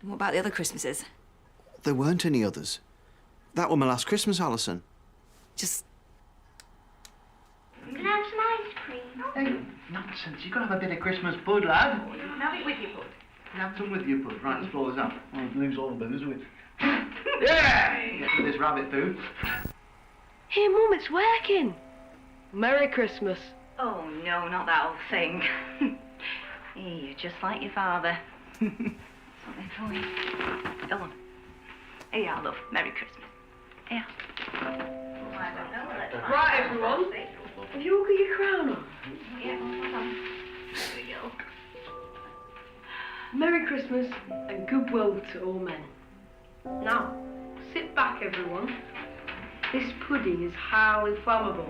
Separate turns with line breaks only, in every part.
What about the other Christmases?
There weren't any others. That was my last Christmas, Alison.
Just...
Can I have some ice cream?
Hey, nonsense. You've got to have a bit of Christmas bud, lad.
Oh, you can have it with you, bud.
Have some with you, bud. Right, let's blow this up. I'll lose all the booze with. Yeah! Get rid of this rabbit food.
Hey, Mum, it's working. Merry Christmas.
Oh, no, not that old thing. You're just like your father. Something for you. Go on. Here you are, love. Merry Christmas. Here.
Right, everyone. Have you all got your crown on?
Yeah, hold on. There we go.
Merry Christmas and goodwill to all men. Now, sit back, everyone. This pudding is highly flammable.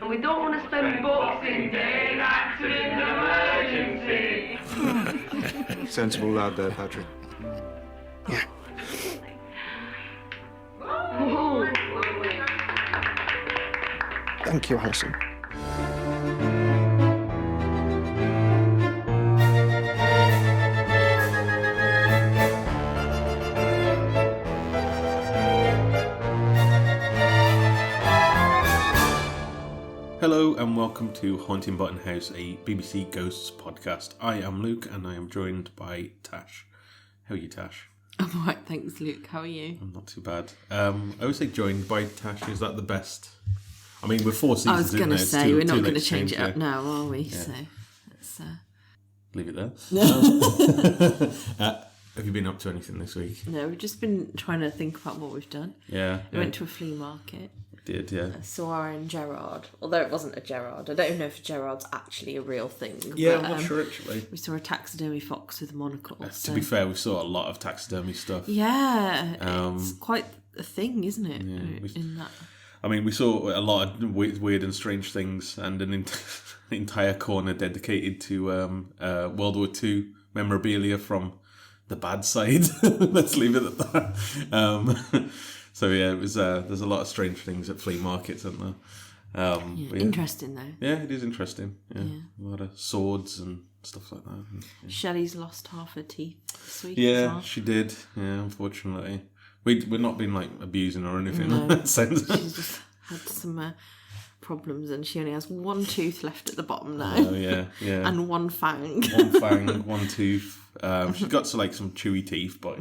And we don't want to spend Boxing Day accident emergency.
Sensible lad there, Patrick. Yeah.
Oh.
Thank you, Alison.
Hello and welcome to Haunting Button House, a BBC Ghosts podcast. I am Luke and I am joined by Tash. How are you, Tash?
I'm alright, thanks, Luke. How are you?
I'm not too bad. I always say joined by Tash. Is that the best? I mean, we're 4 seasons.
I was going to say, we're not going to change it up now, are we?
Yeah.
So let's
leave it there. Have you been up to anything this week?
No, we've just been trying to think about what we've done.
Yeah.
We went to a flea market.
We did, yeah.
Saw our in Gerrard, although it wasn't a Gerrard. I don't even know if Gerrard's actually a real thing.
Yeah,
but,
I'm not sure actually.
We saw a taxidermy fox with a monocle.
To be fair, we saw a lot of taxidermy stuff.
Yeah, it's quite a thing, isn't it?
Yeah,
in that.
I mean, we saw a lot of weird and strange things, and an entire corner dedicated to World War II memorabilia from the bad side. Let's leave it at that. So yeah, it was. There's a lot of strange things at flea markets, isn't there?
Yeah, interesting though.
Yeah, it is interesting. Yeah, a lot of swords and stuff like that. Yeah.
Shelley's lost half her teeth this week.
Yeah,
as well.
she did. Yeah, unfortunately, we're not been like abusing her or anything.
No,
in that sense.
She's just had some problems, and she only has one tooth left at the bottom now.
Oh yeah, yeah.
And one fang.
One fang, one tooth. She's got some chewy teeth, but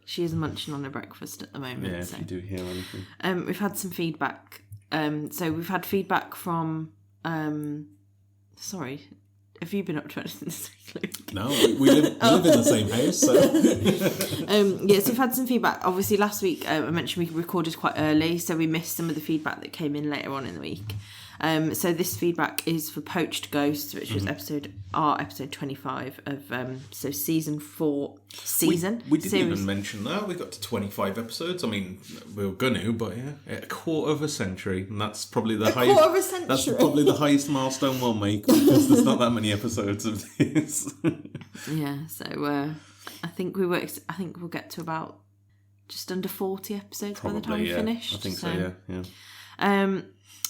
she is munching on her breakfast at the moment.
Yeah,
so.
if you do hear anything.
We've had some feedback. So we've had feedback from. Sorry, have you been up to anything this week, Luke?
No, we live in the same house. So.
So we've had some feedback. Obviously, last week I mentioned we recorded quite early, so we missed some of the feedback that came in later on in the week. So this feedback is for Poached Ghosts, which was episode 25 of season 4
We didn't
series.
even mention that. We got to 25 episodes. I mean, we were gonna, but yeah, a quarter of a century, and that's probably the highest.
Quarter of a century.
That's probably the highest milestone we'll make because there's not that many episodes of this.
Yeah, so I think we'll get to about just under 40 episodes
Probably,
by the time we finish.
I think so. Yeah.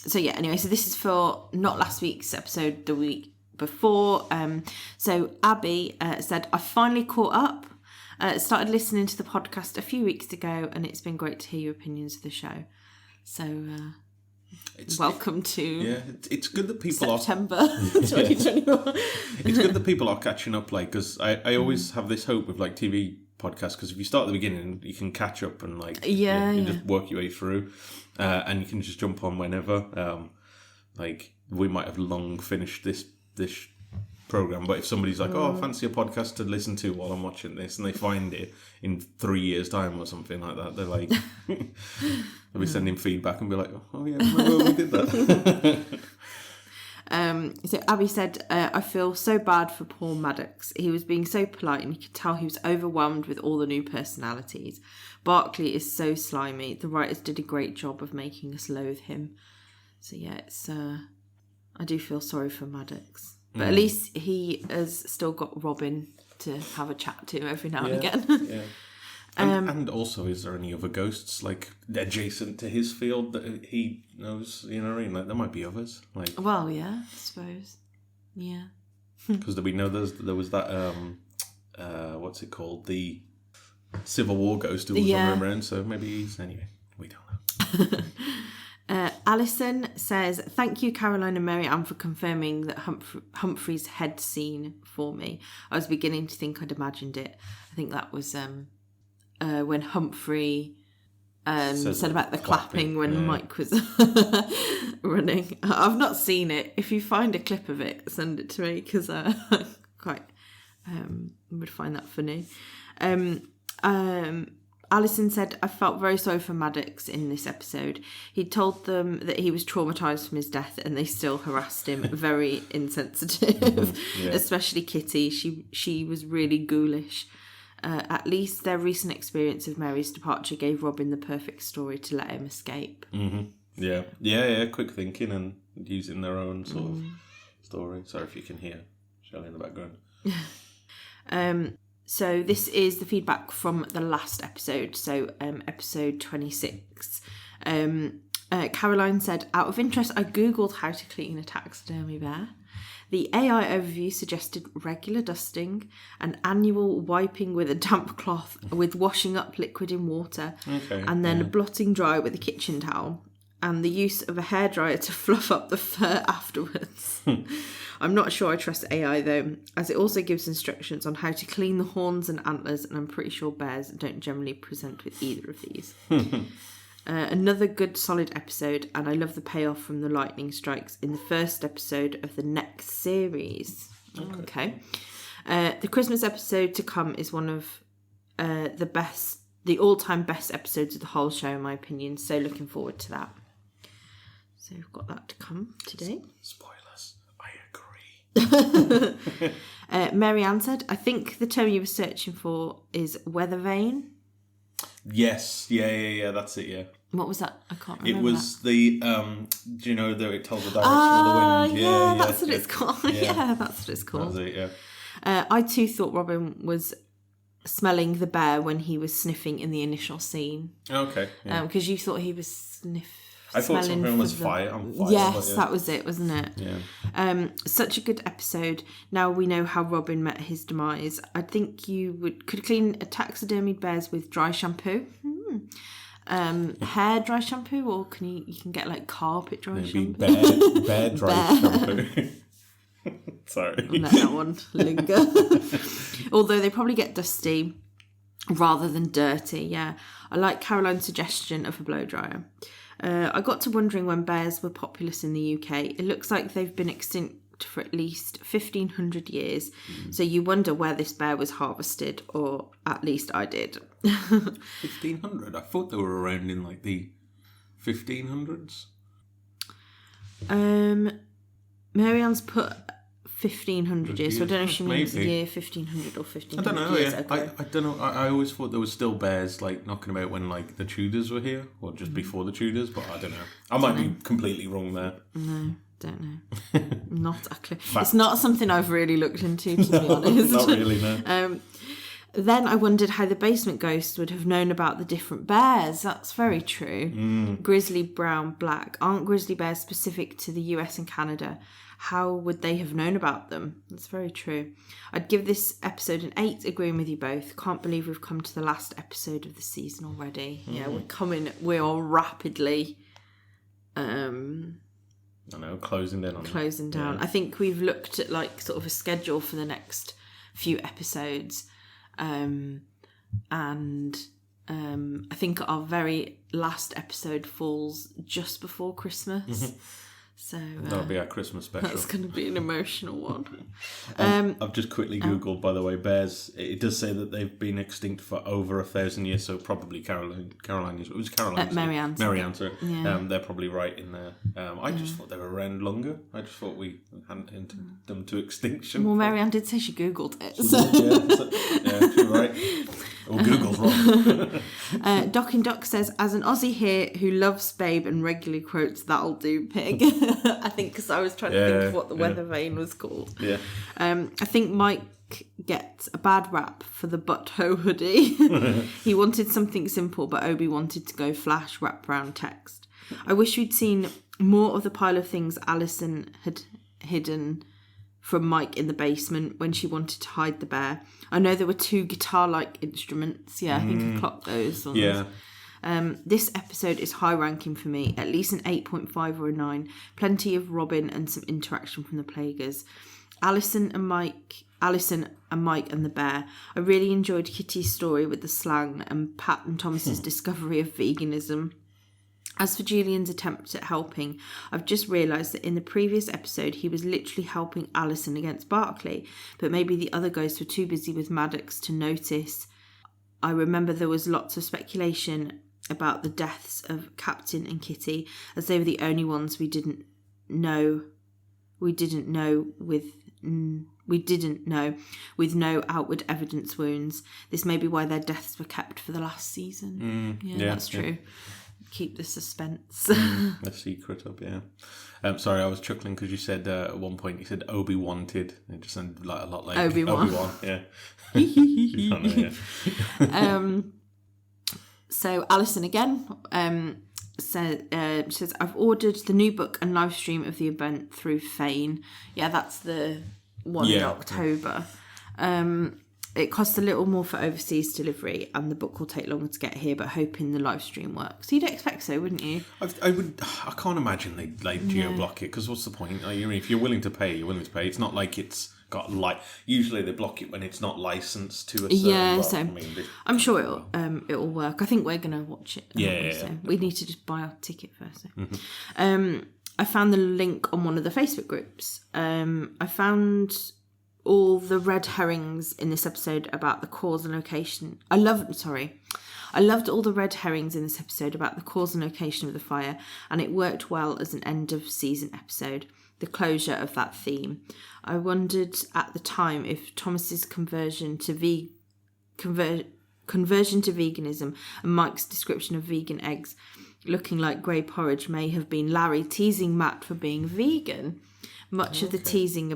So yeah, anyway, so this is for not last week's episode, the week before. So Abby said, I finally caught up. Started listening to the podcast a few weeks ago, and it's been great to hear your opinions of the show. So welcome to
it's good that people
September 2021.
It's good that people are catching up, because I always have this hope with TV podcasts, because if you start at the beginning, you can catch up and just work your way through. And you can just jump on whenever. We might have long finished this program, but if somebody's like, "Oh, I fancy a podcast to listen to while I'm watching this," and they find it in 3 years' time or something like that, they're like, they'll be sending feedback and be like, "Oh yeah, remember we did that."
So Abby said, I feel so bad for poor Maddox. He was being so polite and you could tell he was overwhelmed with all the new personalities. Barclay is so slimy. The writers did a great job of making us loathe him. So yeah, it's I do feel sorry for Maddox. But at least he has still got Robin to have a chat to every now and again.
Yeah. And also, is there any other ghosts adjacent to his field that he knows? You know what I mean? There might be others.
Well, yeah, I suppose. Yeah.
Because we know there was that what's it called? The Civil War ghost who was running around, so maybe he's... Anyway, we don't know.
Alison says, thank you, Caroline and Mary Ann, for confirming that Humphrey's head scene for me. I was beginning to think I'd imagined it. I think that was when Humphrey said about the clapping when Mike was running. I've not seen it. If you find a clip of it, send it to me, because I quite would find that funny. Alison said, I felt very sorry for Maddox in this episode. He told them that he was traumatised from his death and they still harassed him. Very insensitive, especially Kitty. She was really ghoulish. At least their recent experience of Mary's departure gave Robin the perfect story to let him escape.
Mm-hmm. Yeah, quick thinking and using their own sort of story. Sorry if you can hear Shelley in the background.
So this is the feedback from the last episode, so episode 26. Caroline said, out of interest, I googled how to clean a taxidermy bear. The AI overview suggested regular dusting, an annual wiping with a damp cloth with washing up liquid in water, and then blotting dry with a kitchen towel, and the use of a hairdryer to fluff up the fur afterwards. I'm not sure I trust AI though, as it also gives instructions on how to clean the horns and antlers, and I'm pretty sure bears don't generally present with either of these. Another good solid episode, and I love the payoff from the lightning strikes in the first episode of the next series. Okay. The Christmas episode to come is one of the all-time best episodes of the whole show, in my opinion, so looking forward to that. So we've got that to come today.
Spoilers. I agree.
Mary Ann said, I think the term you were searching for is weather vane.
Yes, yeah, that's it, yeah.
What was that? I can't remember.
It was the, do you know that it told the direction of the wind?
Yeah, that's what it's called. Yeah, that's what it's called.
That's it, yeah.
I too thought Robin was smelling the bear when he was sniffing in the initial scene.
Okay.
Because you thought he was
I thought something was fire.
Yes, that was it, wasn't it?
Yeah.
Such a good episode. Now we know how Robin met his demise. I think you could clean a taxidermied bears with dry shampoo. Hair dry shampoo, or you can get like carpet dry shampoo.
Bear dry shampoo. Sorry.
I'll let that one linger. Although they probably get dusty rather than dirty. Yeah, I like Caroline's suggestion of a blow dryer. I got to wondering when bears were populous in the UK. It looks like they've been extinct for at least 1,500 years. So you wonder where this bear was harvested, or at least I did.
1,500? I thought they were around in like the 1500s.
Mary Ann's put 1,500 years, so I don't know if she means
maybe.
year 1,500 or 1,500
I don't know,
years
yeah.
ago.
I don't know. I always thought there was still bears like knocking about when like the Tudors were here, or just before the Tudors, but I don't know. I might be completely wrong there.
No, don't know. Not a clue. It's not something I've really looked into, to be honest.
Not really, no.
Then I wondered how the basement ghost would have known about the different bears. That's very true. Grizzly, brown, black. Aren't grizzly bears specific to the US and Canada? How would they have known about them? That's very true. I'd give this episode an 8, agreeing with you both. Can't believe we've come to the last episode of the season already. Yeah, we are rapidly
I know, closing down.
Yeah. I think we've looked at like sort of a schedule for the next few episodes. And I think our very last episode falls just before Christmas. So
that'll be our Christmas special.
That's going to be an emotional one.
I've just quickly Googled, by the way, bears. It does say that they've been extinct for over 1,000 years, so probably Caroline is. It was Caroline.
Mary Ann.
Sorry. Yeah. They're probably right in there. I just thought they were around longer. I just thought we hadn't hinted them to extinction.
Well, Mary Ann did say she Googled it. So.
Yeah, she's right. Or Google's wrong.
Doc says, as an Aussie here who loves Babe and regularly quotes "That'll do, pig," I think because I was trying to think of what the weather vane was called.
Yeah.
I think Mike gets a bad rap for the butthole hoodie. He wanted something simple, but Obi wanted to go flash wraparound text. I wish we'd seen more of the pile of things Alison had hidden from Mike in the basement when she wanted to hide the bear. I know there were 2 guitar-like instruments. Yeah, I think I clocked those ones.
Yeah.
This episode is high ranking for me, at least an 8.5 or a 9. Plenty of Robin and some interaction from the Plaguers. Alison and Mike and the bear. I really enjoyed Kitty's story with the slang and Pat and Thomas's discovery of veganism. As for Julian's attempt at helping, I've just realised that in the previous episode he was literally helping Alison against Barclay, but maybe the other ghosts were too busy with Maddox to notice. I remember there was lots of speculation about the deaths of Captain and Kitty, as they were the only ones we didn't know with no outward evidence wounds. This may be why their deaths were kept for the last season. That's true. Keep the suspense.
The secret up, yeah. Sorry, I was chuckling because you said at one point you said Obi wanted. It just sounded like a lot like Obi-Wan. Yeah. So Alison again says, I've ordered the new book and live stream of the event through Fane. Yeah, that's the one in October. It costs a little more for overseas delivery and the book will take longer to get here, but hoping the live stream works. You'd expect so, wouldn't you? I can't imagine they'd geo-block it, because what's the point? If you're willing to pay, you're willing to pay. It's not like it's got usually they block it when it's not licensed to a certain
so I'm sure it'll work. I think we're going to watch it. We need to just buy our ticket first. I found the link on one of the Facebook groups. I found all the red herrings in this episode about the cause and location. I loved all the red herrings in this episode about the cause and location of the fire, and it worked well as an end of season episode, the closure of that theme. I wondered at the time if Thomas's conversion to veganism and Mike's description of vegan eggs looking like grey porridge may have been Larry teasing Matt for being vegan. Much like the teasing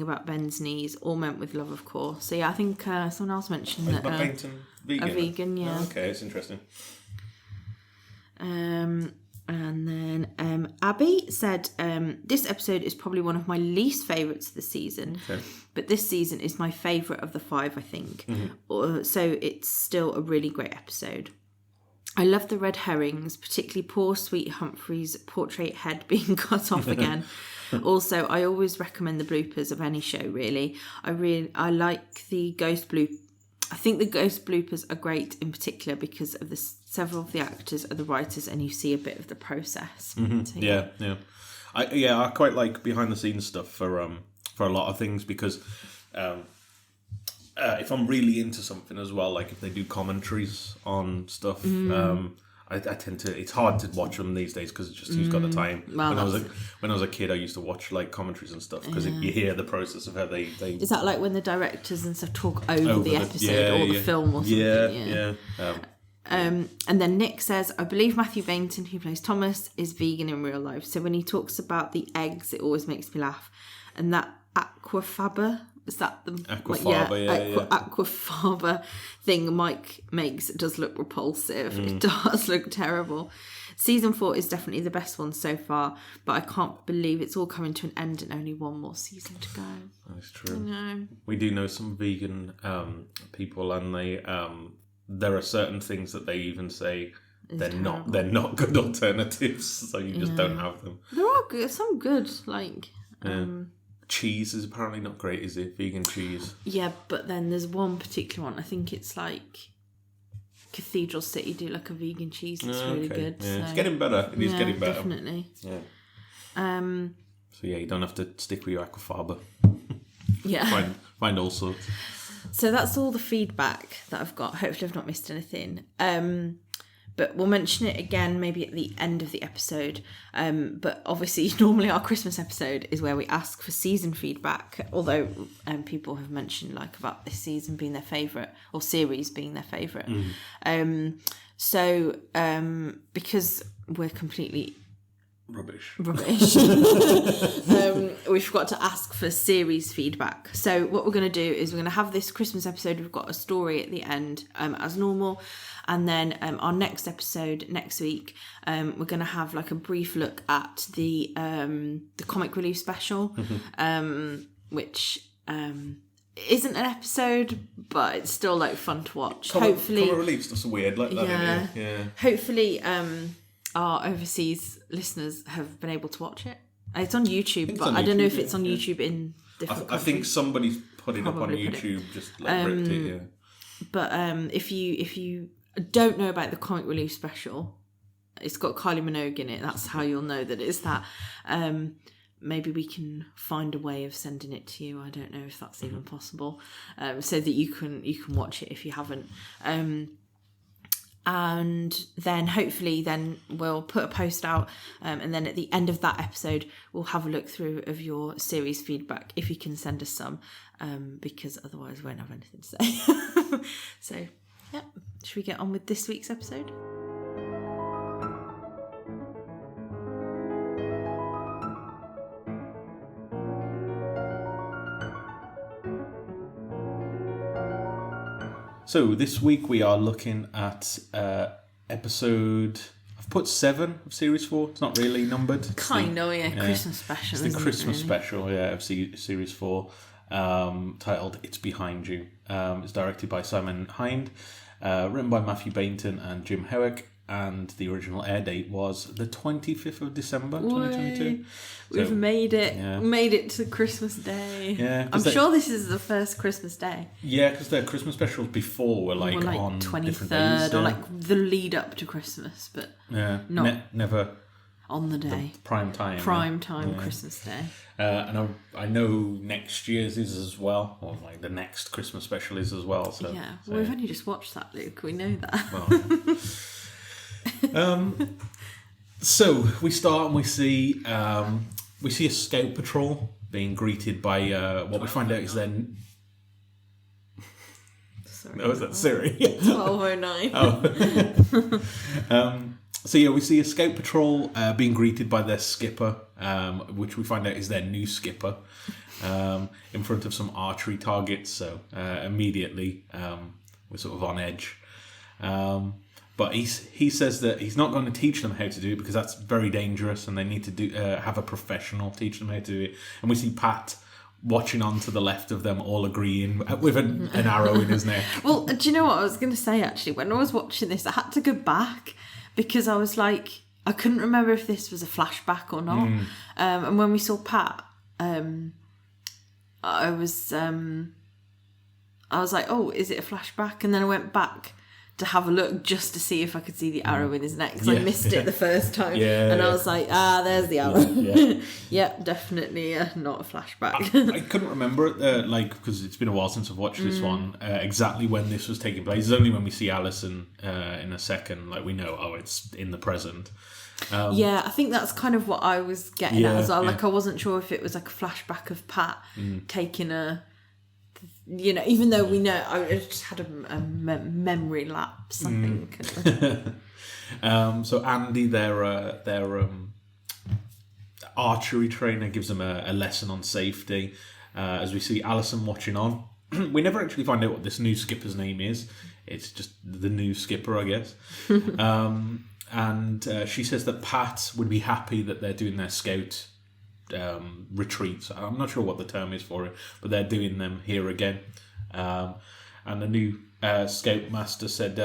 about Ben's knees, all meant with love, of course. So yeah, I think someone else mentioned that
vegan.
A vegan, yeah.
Oh, okay, it's interesting.
And then Abby said, this episode is probably one of my least favourites of the season, but this season is my favourite of the 5, I think. So it's still a really great episode. I love the red herrings, particularly poor sweet Humphrey's portrait head being cut off again. Also, I always recommend the bloopers of any show, really. I like the ghost bloop. I think the ghost bloopers are great in particular because of several of the actors are the writers and you see a bit of the process. So,
yeah. I quite like behind the scenes stuff for a lot of things, because if I'm really into something as well, like if they do commentaries on stuff, I tend to. It's hard to watch them these days because it's just who's got the time. Well, when I was a kid, I used to watch like commentaries and stuff because you hear the process of how they.
Is that like when the directors and stuff talk over the episode or the film or something?
Yeah.
And then Nick says, I believe Matthew Bainton, who plays Thomas, is vegan in real life. So when he talks about the eggs, it always makes me laugh. And that aquafaba. Is that the aquafaba thing Mike makes? It does look repulsive. It does look terrible. Season 4 is definitely the best one so far, but I can't believe it's all coming to an end and only one more season to go.
That's true. We do know some vegan people, and they there are certain things that they even say they're not good alternatives, so you just don't have them.
There are some good, like.
Cheese is apparently not great, is it? Vegan cheese.
Yeah, but then there's one particular one. I think it's like Cathedral City do like a vegan cheese that's really good.
Yeah.
So.
It's getting better. It is getting better.
Definitely.
Yeah. So yeah, you don't have to stick with your aquafaba.
Yeah.
Find all sorts.
So that's all the feedback that I've got. Hopefully I've not missed anything. But we'll mention it again maybe at the end of the episode. But obviously, normally our Christmas episode is where we ask for season feedback, although people have mentioned like about this season being their favourite or series being their favourite. So because we're completely
Rubbish.
We forgot to ask for series feedback. So what we're going to do is we're going to have this Christmas episode. We've got a story at the end as normal. And then our next episode next week, we're going to have like a brief look at the comic relief special, which isn't an episode, but it's still like fun to watch. Hopefully,
comic relief's just weird like that. Yeah.
Hopefully, our overseas listeners have been able to watch it. It's on YouTube, but I don't know if it's on YouTube in different countries.
I think somebody's put it up on YouTube, just like ripped it. Yeah.
But if you don't know about the comic relief special, it's got Kylie Minogue in it. That's how you'll know that it's that. Maybe we can find a way of sending it to you. I don't know if that's even possible, so that you can watch it if you haven't. And then hopefully then we'll put a post out, and then at the end of that episode we'll have a look through of your series feedback if you can send us some, because otherwise we won't have anything to say. So yeah, should we get on with this week's episode?
So this week we are looking at episode. I've put 7 of series 4. It's not really numbered.
Christmas special.
It's the Christmas special, of series 4, titled "It's Behind You." It's directed by Simon Hind, written by Matthew Bainton and Jim Howick, and the original air date was the 25th of December, 2022.
We've made it. Yeah. Made it to Christmas Day.
Yeah,
I'm sure this is the first Christmas Day.
Yeah, because their Christmas specials before were like on 23rd
or like the lead up to Christmas, but not
never
on the day.
Prime time
Christmas Day.
And I know next year's is as well, or like the next Christmas special is as well. So
we've only just watched that, Luke. We know that.
Well. So we start and we see a scout patrol being greeted by what we find out is then.
Sorry.
Oh, is that Siri?
1209.
So we see a scout patrol being greeted by their skipper, which we find out is their new skipper, in front of some archery targets. So immediately we're sort of on edge. But he says that he's not going to teach them how to do it because that's very dangerous, and they need to have a professional teach them how to do it. And we see Pat watching on to the left of them, all agreeing with an arrow in his neck.
Well, do you know what I was going to say? Actually, when I was watching this, I had to go back because I was like, I couldn't remember if this was a flashback or not. And when we saw Pat, I was like, oh, is it a flashback? And then I went back to have a look just to see if I could see the arrow in his neck because I missed it the first time. I was like, there's the arrow. Definitely not a flashback.
I couldn't remember it, because it's been a while since I've watched this one, exactly when this was taking place. It's only when we see Alison in a second, like we know, it's in the present.
I think that's kind of what I was getting at as well. Like I wasn't sure if it was like a flashback of Pat taking a... even though we know, I just had a memory lapse, I think.
So Andy, their archery trainer, gives them a lesson on safety. As we see Alison watching on, we never actually find out what this new skipper's name is. It's just the new skipper, I guess. And she says that Pat would be happy that they're doing their scout retreats. I'm not sure what the term is for it, but they're doing them here again. And the new scoutmaster said,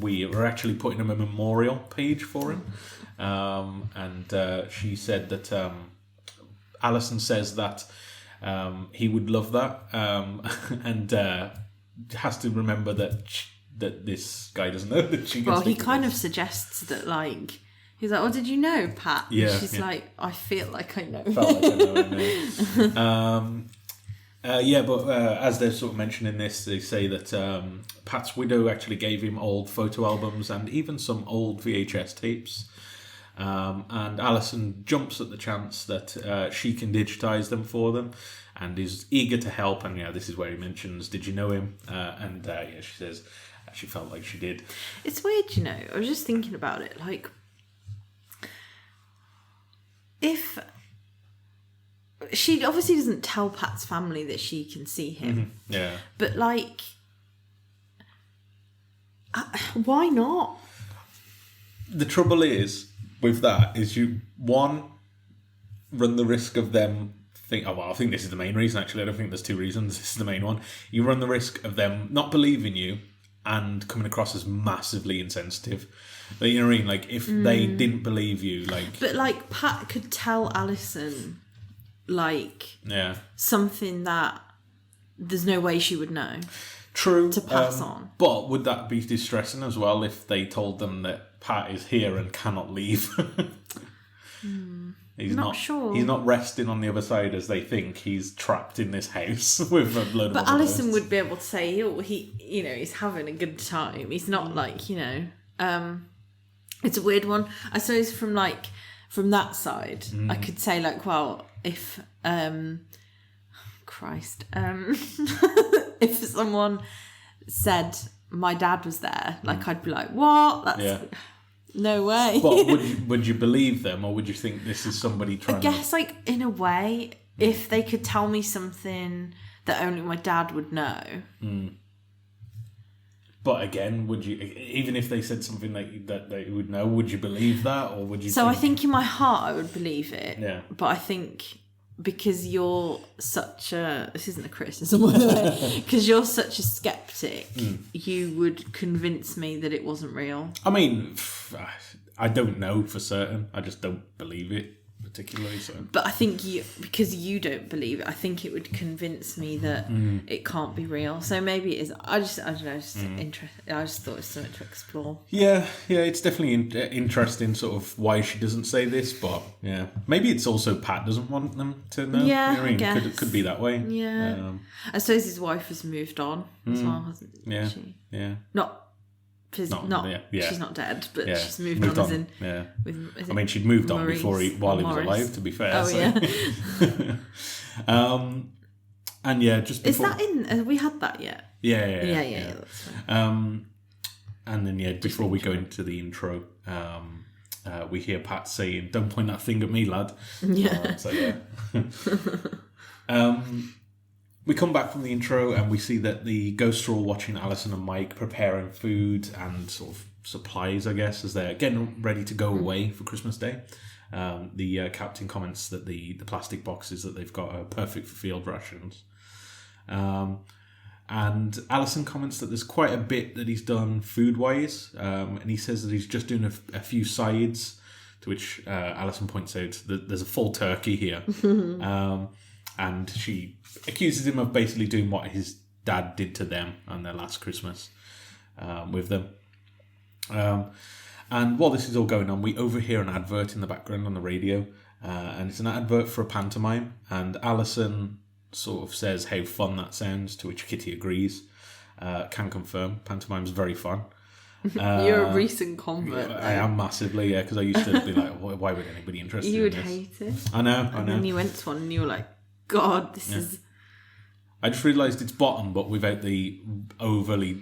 we were actually putting him a memorial page for him. And she said that Alison says that he would love that, and has to remember that this guy doesn't know that she.
Well, he kind of suggests that, like. He's like, did you know, Pat?
Yeah.
And she's like, I feel like I know.
Felt like I know. But as they're sort of mentioning this, they say that Pat's widow actually gave him old photo albums and even some old VHS tapes. And Alison jumps at the chance that she can digitise them for them and is eager to help. And this is where he mentions, did you know him? And she says she felt like she did.
It's weird, I was just thinking about it, like, if she obviously doesn't tell Pat's family that she can see him,
Yeah.
but like, why not?
The trouble is with that is you run the risk of them I think this is the main reason actually. I don't think there's two reasons. This is the main one. You run the risk of them not believing you and coming across as massively insensitive. But you know what I mean? Like if they didn't believe you, like.
But like Pat could tell Alison, like something that there's no way she would know.
True.
To pass on.
But would that be distressing as well if they told them that Pat is here and cannot leave? He's not sure. He's not resting on the other side as they think. He's trapped in this house with a load of.
But Alison would be able to say, he's having a good time. He's not like, it's a weird one. I suppose from that side, I could say like, well, if if someone said my dad was there, like I'd be like, what? That's no way.
But would you believe them, or would you think this is somebody trying?
I guess, like in a way, if they could tell me something that only my dad would know.
But again, would you, even if they said something that they would know, would you believe that, or would you?
So I think in my heart I would believe it.
Yeah.
But I think because you're such a, this isn't a criticism by the way, because you're such a skeptic, you would convince me that it wasn't real.
I mean, I don't know for certain. I just don't believe it particularly. So,
but I think because you don't believe it, I think it would convince me that it can't be real. So maybe it is. I don't know. Just interesting. I just thought it was something to explore.
Yeah, it's definitely interesting. Sort of why she doesn't say this, but maybe it's also Pat doesn't want them to know.
Yeah,
you know what I mean?
guess.
Could be that way.
Yeah, I suppose his wife has moved on as well, hasn't she?
Yeah.
Not. She's not dead, but she's moved on. As in,
I mean, she'd moved on
Maurice
while he was alive. To be fair. And just before,
is that in? Have we had that yet?
Yeah.
That's right.
And then before we go into the intro, we hear Pat saying, "Don't point that thing at me, lad."
Yeah.
We come back from the intro and we see that the ghosts are all watching Alison and Mike preparing food and sort of supplies, I guess, as they're getting ready to go away for Christmas Day. The captain comments that the plastic boxes that they've got are perfect for field rations. And Alison comments that there's quite a bit that he's done food-wise, and he says that he's just doing a few sides, to which Alison points out that there's a full turkey here. And she accuses him of basically doing what his dad did to them on their last Christmas with them. And while this is all going on, we overhear an advert in the background on the radio, and it's an advert for a pantomime, and Alison sort of says how fun that sounds, to which Kitty agrees. Can confirm, pantomime's very fun.
You're a recent convert.
I am massively, because I used to be like, why would anybody interested in this?
You would hate it.
I know.
And then you went to one and you were like, God, this is...
I just realised it's bottom, but without the overly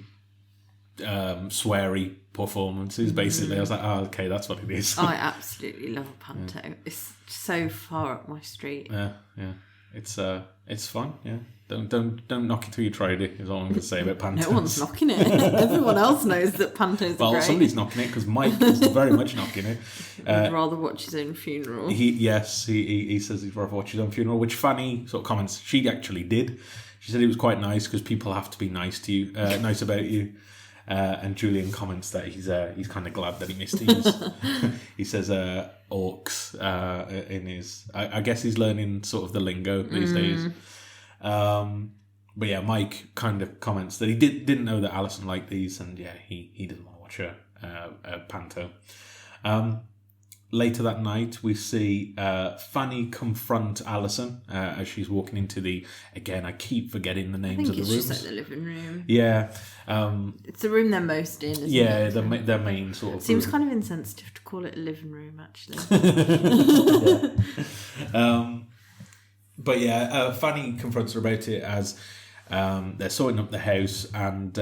sweary performances, basically. I was like, oh, okay, that's what it is.
I absolutely love a panto. It's so far up my street.
Yeah. It's fun, yeah. Don't knock it till you tried it, is all I'm going to say about pantos.
No one's knocking it. Everyone else knows that pantos are great.
Somebody's knocking it, because Mike is very much knocking it.
He'd rather watch his own funeral.
He says he'd rather watch his own funeral, which Fanny sort of comments she actually did. She said it was quite nice, because people have to be nice to you, nice about you. And Julian comments that he's kind of glad that he missed these. He says orcs in his... I guess he's learning sort of the lingo these days. But yeah, Mike kind of comments that he didn't know that Alison liked these, and he doesn't want to watch a panto. Later that night, we see Fanny confront Alison as she's walking into the... Again, I keep forgetting the names of the rooms.
I think it's just like the living room.
Yeah.
It's the room they're most in, isn't it?
Yeah, their main sort of
Seems
room.
kind of insensitive to call it a living room, actually.
But yeah, Fanny confronts her about it as they're sorting up the house, and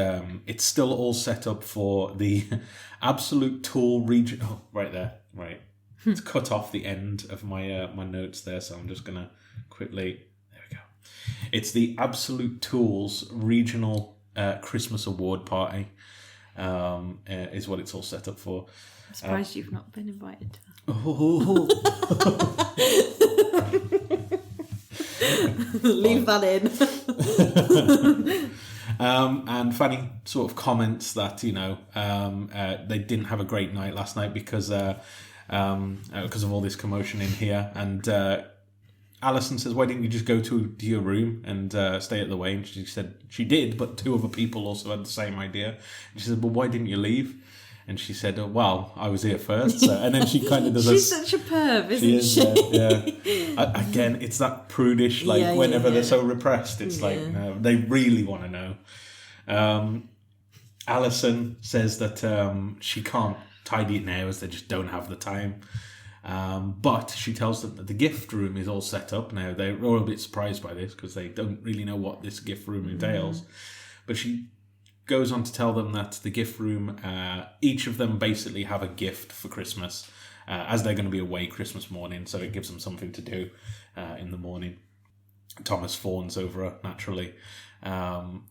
it's still all set up for the absolute tool region. Oh, right there. Right. It's cut off the end of my my notes there, so I'm just gonna quickly. There we go. It's the Absolute Tools Regional Christmas Award Party. Is what it's all set up for.
I'm surprised you've not been invited to that.
Oh.
Leave that in.
And Fanny sort of comments that they didn't have a great night last night because of all this commotion in here. And Alison says, "Why didn't you just go to your room and stay at the way?" And she said she did, but 2 other people also had the same idea. And she said, "Well, why didn't you leave?" And she said, "Oh, well, I was here first." So, and then she kind of does.
She's such a perv, isn't she?
Yeah. Again, it's that prudish, whenever they're so repressed, it's no, they really want to know. Alison says that she can't tidy it now as they just don't have the time. But she tells them that the gift room is all set up now. They're all a bit surprised by this because they don't really know what this gift room entails. But she goes on to tell them that the gift room, each of them basically have a gift for Christmas, as they're going to be away Christmas morning, so it gives them something to do in the morning. Thomas fawns over her, naturally. And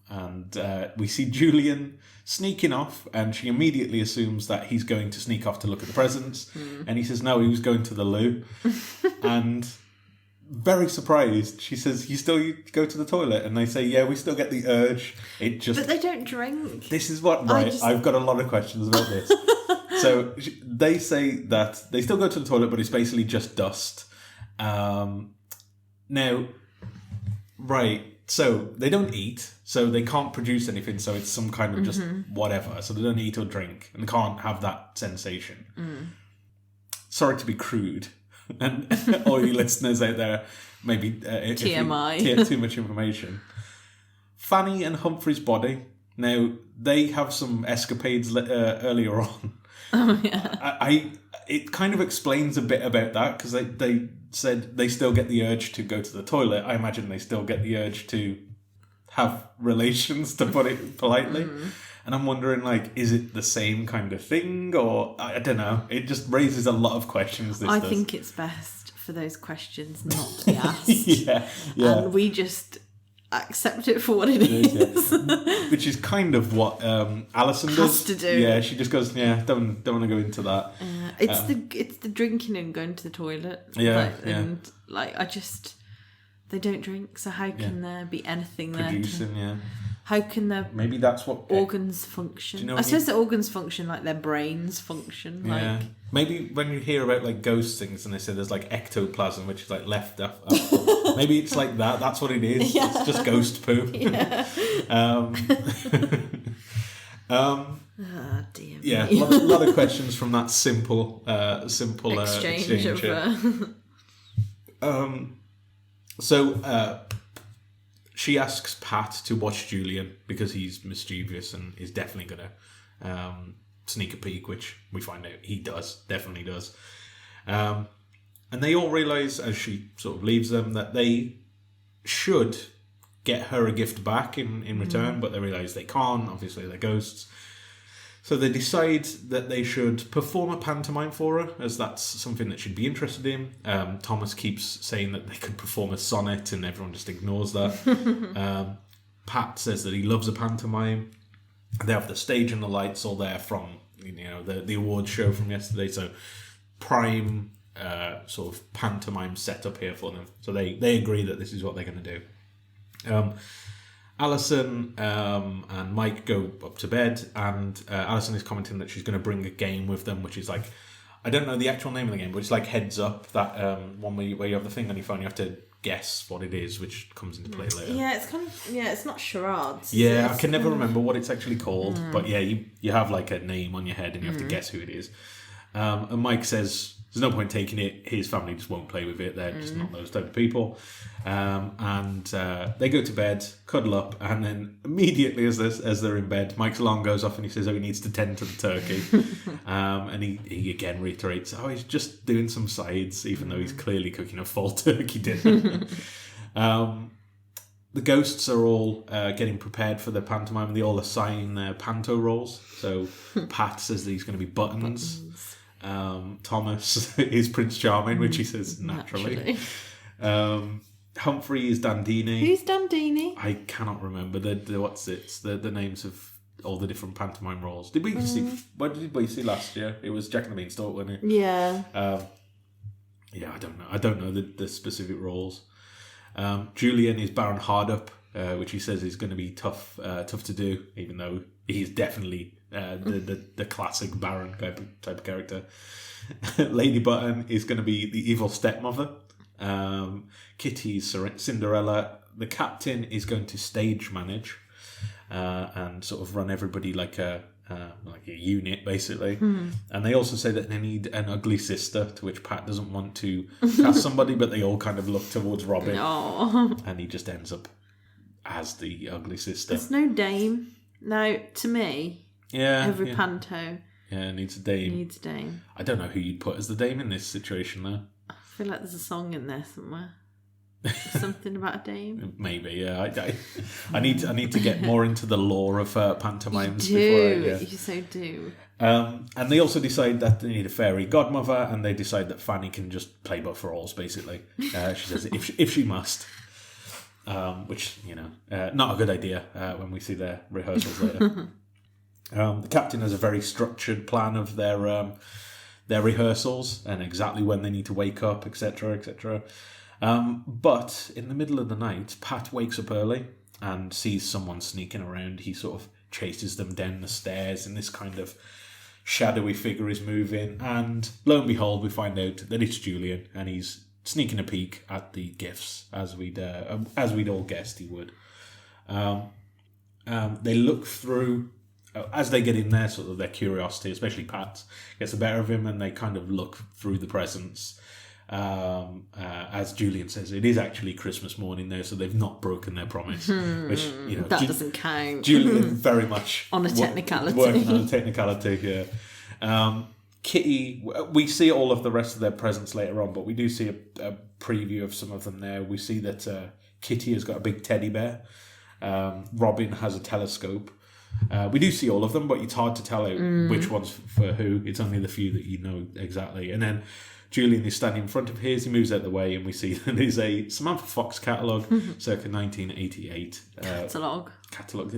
we see Julian sneaking off, and she immediately assumes that he's going to sneak off to look at the presents. And he says, no, he was going to the loo. And very surprised, she says, you go to the toilet? And they say, yeah, we still get the urge.
But they don't drink.
This is what, I've got a lot of questions about this. So they say that they still go to the toilet, but it's basically just dust. Now, right, so they don't eat, so they can't produce anything, so it's some kind of just whatever. So they don't eat or drink, and they can't have that sensation. Sorry to be crude, and all you listeners out there, maybe
TMI.
Too much information. Fanny and Humphrey's body. Now they have some escapades earlier on.
Oh yeah.
It kind of explains a bit about that because they said they still get the urge to go to the toilet. I imagine they still get the urge to have relations, to put it politely. And I'm wondering, is it the same kind of thing, or I don't know. It just raises a lot of questions.
I think it's best for those questions not to be asked.
yeah.
And we just accept it for what it is.
Which is kind of what Alison does.
Has to do.
Yeah, she just goes, yeah, don't want to go into that.
It's the drinking and going to the toilet. And they don't drink, so how can there be anything
producing,
there? How can their
maybe that's what
organs function?
Do you know
I suppose the organs function like their brains function.
Yeah. Maybe when you hear about ghost things and they say there's ectoplasm, which is left after. Maybe it's like that. That's what it is. Yeah. It's just ghost poo.
Yeah. Dear me.
Yeah. A lot of questions from that simple exchange. So she asks Pat to watch Julian because he's mischievous and is definitely gonna sneak a peek, which we find out he definitely does. And they all realise as she sort of leaves them that they should get her a gift back in return, but they realise they can't. Obviously, they're ghosts. So they decide that they should perform a pantomime for her, as that's something that she'd be interested in. Thomas keeps saying that they could perform a sonnet, and everyone just ignores that. Pat says that he loves a pantomime. They have the stage and the lights all there from the awards show from yesterday. So prime sort of pantomime set up here for them. So they agree that this is what they're going to do. Alison and Mike go up to bed, and Alison is commenting that she's going to bring a game with them, which is I don't know the actual name of the game, but it's Heads Up, that one where you have the thing on your phone, you have to guess what it is, which comes into play later.
Yeah, it's it's not charades.
Yeah, I can never remember what it's actually called, but yeah, you have a name on your head and you have to guess who it is. And Mike says there's no point taking it. His family just won't play with it. They're just not those type of people. And they go to bed, cuddle up, and then immediately as they're in bed, Mike's alarm goes off and he says, he needs to tend to the turkey. And he again reiterates, he's just doing some sides, even though he's clearly cooking a full turkey dinner. The ghosts are all getting prepared for the pantomime, and they all assign their panto roles. So Pat says that he's going to be Buttons. Thomas is Prince Charming, which he says naturally. Humphrey is Dandini.
Who's Dandini?
I cannot remember the names of all the different pantomime roles. Did we see? What did we see last year? It was Jack and the Beanstalk, wasn't it?
Yeah.
Yeah, I don't know. I don't know the specific roles. Julian is Baron Hardup, which he says is going to be tough to do, even though he's definitely the classic Baron type of character. Lady Button is going to be the evil stepmother. Kitty's Cinderella. The captain is going to stage manage and sort of run everybody like a unit, basically. And they also say that they need an ugly sister, to which Pat doesn't want to cast somebody, but they all kind of look towards Robin. And he just ends up as the ugly sister.
There's no dame. No, to me, every panto
needs a dame. I don't know who you'd put as the dame in this situation, though.
I feel like there's a song in there somewhere. Something about a dame.
Maybe, yeah. I need to get more into the lore of pantomimes.
You so do.
And they also decide that they need a fairy godmother, and they decide that Fanny can just play buffaroles, basically. She says if she must. Which, not a good idea when we see their rehearsals later. The captain has a very structured plan of their rehearsals and exactly when they need to wake up, etc., etc. But in the middle of the night, Pat wakes up early and sees someone sneaking around. He sort of chases them down the stairs, and this kind of shadowy figure is moving. And lo and behold, we find out that it's Julian, and he's sneaking a peek at the gifts, as we'd all guessed he would. They look through. As they get in there, sort of their curiosity, especially Pat's, gets the better of him, and they kind of look through the presents. As Julian says, it is actually Christmas morning there, so they've not broken their promise. Which
that doesn't count.
Julian very much
on a technicality.
Working on a technicality, yeah. Kitty, we see all of the rest of their presents later on, but we do see a preview of some of them there. We see that Kitty has got a big teddy bear. Robin has a telescope. We do see all of them, but it's hard to tell out which one's for who. It's only the few that you know exactly. And then Julian is standing in front of his. He moves out of the way, and we see that there's a Samantha Fox catalogue, circa 1988.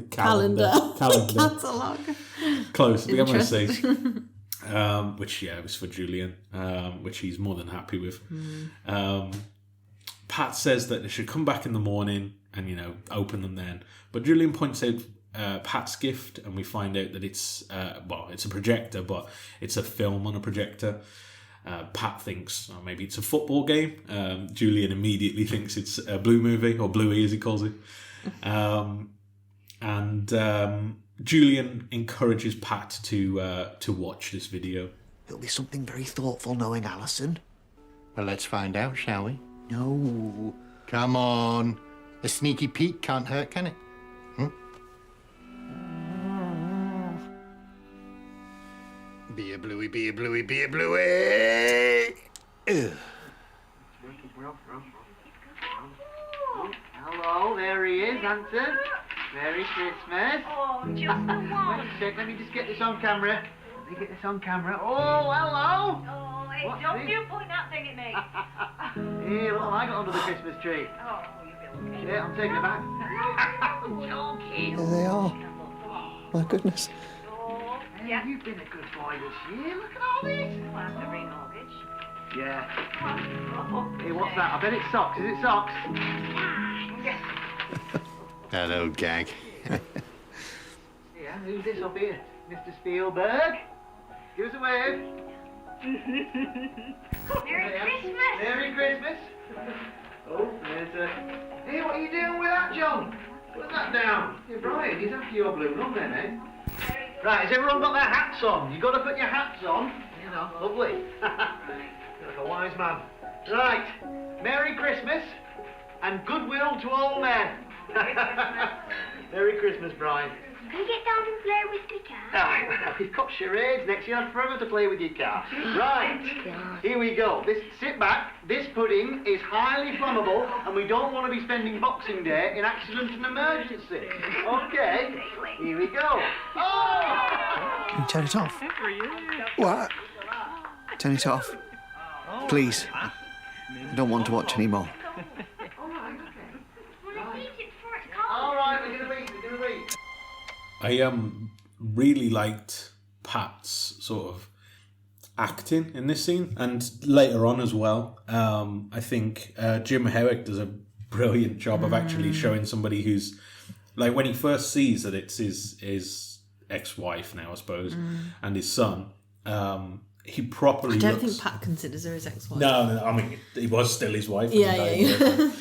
Calendar.
Catalogue. Close. We almost say. Which was for Julian, which he's more than happy with. Pat says that they should come back in the morning and open them then. But Julian points out Pat's gift, and we find out that it's a projector, but it's a film on a projector. Pat thinks maybe it's a football game. Julian immediately thinks it's a Blue movie, or Bluey as he calls it. Julian encourages Pat to watch this video.
It'll be something very thoughtful knowing Alison.
Well, let's find out, shall we?
No.
Come on. A sneaky peek can't hurt, can it? Be a Bluey, be a Bluey, be a Bluey!
Hello, there he is, handsome. Merry Christmas.
Oh, just the one.
Wait a sec, let me just get this on camera. Oh, hello.
Oh, hey,
What's
don't
this?
you point that thing at me.
Hey, what have I got under the Christmas tree?
Oh, you feel
Yeah, I'm taking it back.
I'm joking.
There they are. My goodness.
Oh,
Hey,
yeah.
you've been a good boy this year. Look at all this.
We'll have to remortgage.
Yeah.
Oh,
Hey, what's that? I bet it's socks. Is it socks?
Yes.
That old gag.
Yeah, who's this up here? Mr. Spielberg? Give us a wave.
Merry Christmas.
Merry Christmas. Oh, there's a... Hey, what are you doing with that, John? Put that down. Hey, Brian, he's after your blue run then, eh? Right, has everyone got their hats on? You got to put your hats on. Lovely. You're like a wise man. Right, Merry Christmas and goodwill to all men. Merry Christmas, Brian.
Can you get down and play with the car?
We've got charades next year. Forever to play with your car. Right, here we go. Sit back. This pudding is highly flammable, and we don't want to be spending Boxing Day in accident and emergency. Okay, here we go. Oh!
Can you turn it off? What? Turn it off. Please. I don't want to watch anymore.
All right, we're going to eat.
I really liked Pat's sort of acting in this scene, and later on as well. I think Jim Herrick does a brilliant job of actually showing somebody who's, like, when he first sees that it's his ex-wife now, I suppose, and his son, he properly
I don't
looks...
think Pat considers her his ex-wife.
No, I mean, he was still his wife.
Yeah.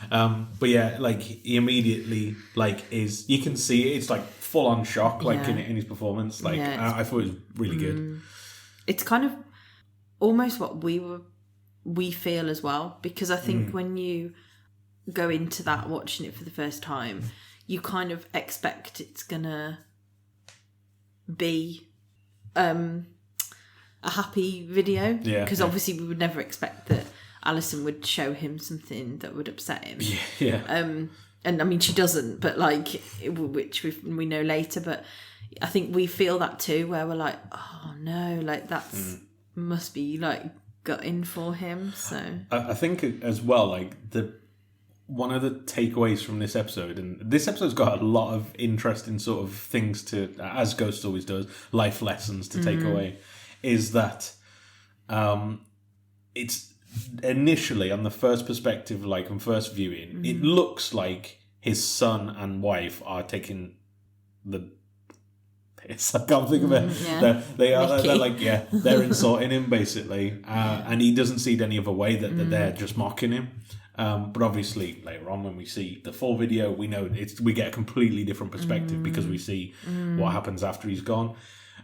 But yeah, like, he immediately, like, is... You can see it's, like, full-on shock, like, in his performance. Like, I thought it was really good.
It's kind of almost what we feel as well, because I think when you go into that watching it for the first time, you kind of expect it's gonna be a happy video, because obviously we would never expect that Alison would show him something that would upset him. And I mean, she doesn't, but like, which we know later, but I think we feel that too, where we're like, oh no, like that's must be like gutting for him. So
I think as well, like, one of the takeaways from this episode, and this episode's got a lot of interesting sort of things to, as Ghost always does, life lessons to take away, is that it's initially, on the first perspective, like on first viewing, it looks like his son and wife are taking the piss. I can't think of it. They're like, they're insulting him basically, and he doesn't see it any other way that they're just mocking him. But obviously later on, when we see the full video, we know we get a completely different perspective because we see what happens after he's gone.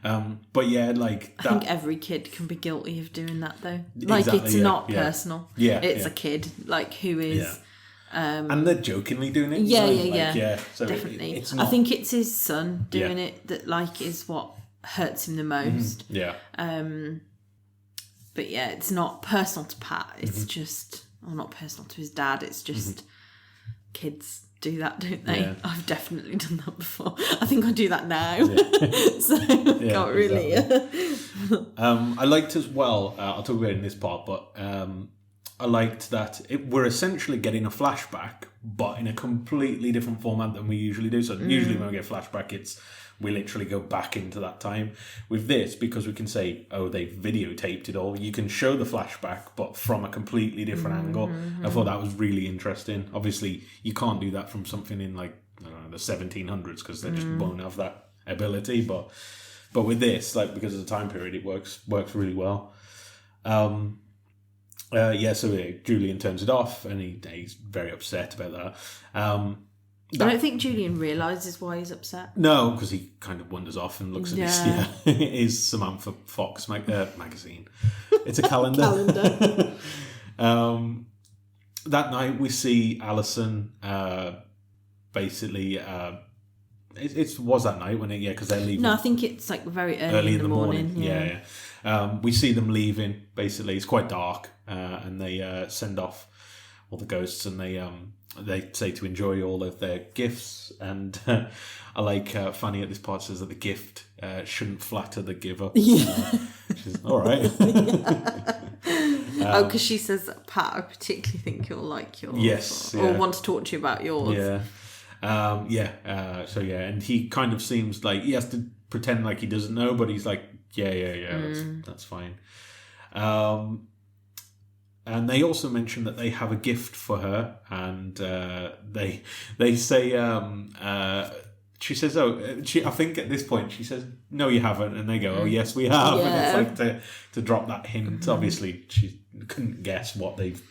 But yeah, like
I think every kid can be guilty of doing that though. Like, it's not personal. It's a kid like who is
and they're jokingly doing it. So
definitely.
It's not...
I think it's his son doing it that like is what hurts him the most. But yeah, it's not personal to Pat. It's just, or not personal to his dad. It's just kids do that, don't they? I've definitely done that before. I think I do that now. So can't really. Exactly.
I liked as well, I'll talk about it in this part, but I liked that we're essentially getting a flashback, but in a completely different format than we usually do. So usually when we get a flashback, we literally go back into that time. With this, because we can say, oh, they've videotaped it all, you can show the flashback, but from a completely different angle. I thought that was really interesting. Obviously, you can't do that from something in, like, I don't know, the 1700s, because they just won't have that ability. But with this, like, because of the time period, it works really well. So Julian turns it off, and he's very upset about that.
I don't think Julian realises why he's upset.
No, because he kind of wanders off and looks at his Samantha Fox magazine. It's a calendar. That night we see Alison basically... It was that night when because they're leaving.
No, I think it's like very early in the morning.
We see them leaving. Basically, it's quite dark, and they send off all the ghosts, and they say to enjoy all of their gifts. And I like Fanny at this part says that the gift shouldn't flatter the giver. Which is all right.
Because she says, Pat, I particularly think you'll like yours.
Yes,
or want to talk to you about yours.
And he kind of seems like he has to pretend like he doesn't know, but he's like, that's fine. And they also mention that they have a gift for her, and they say, she says, I think at this point she says, no, you haven't, and they go, oh yes, we have, and it's like to drop that hint. Obviously, she couldn't guess what they've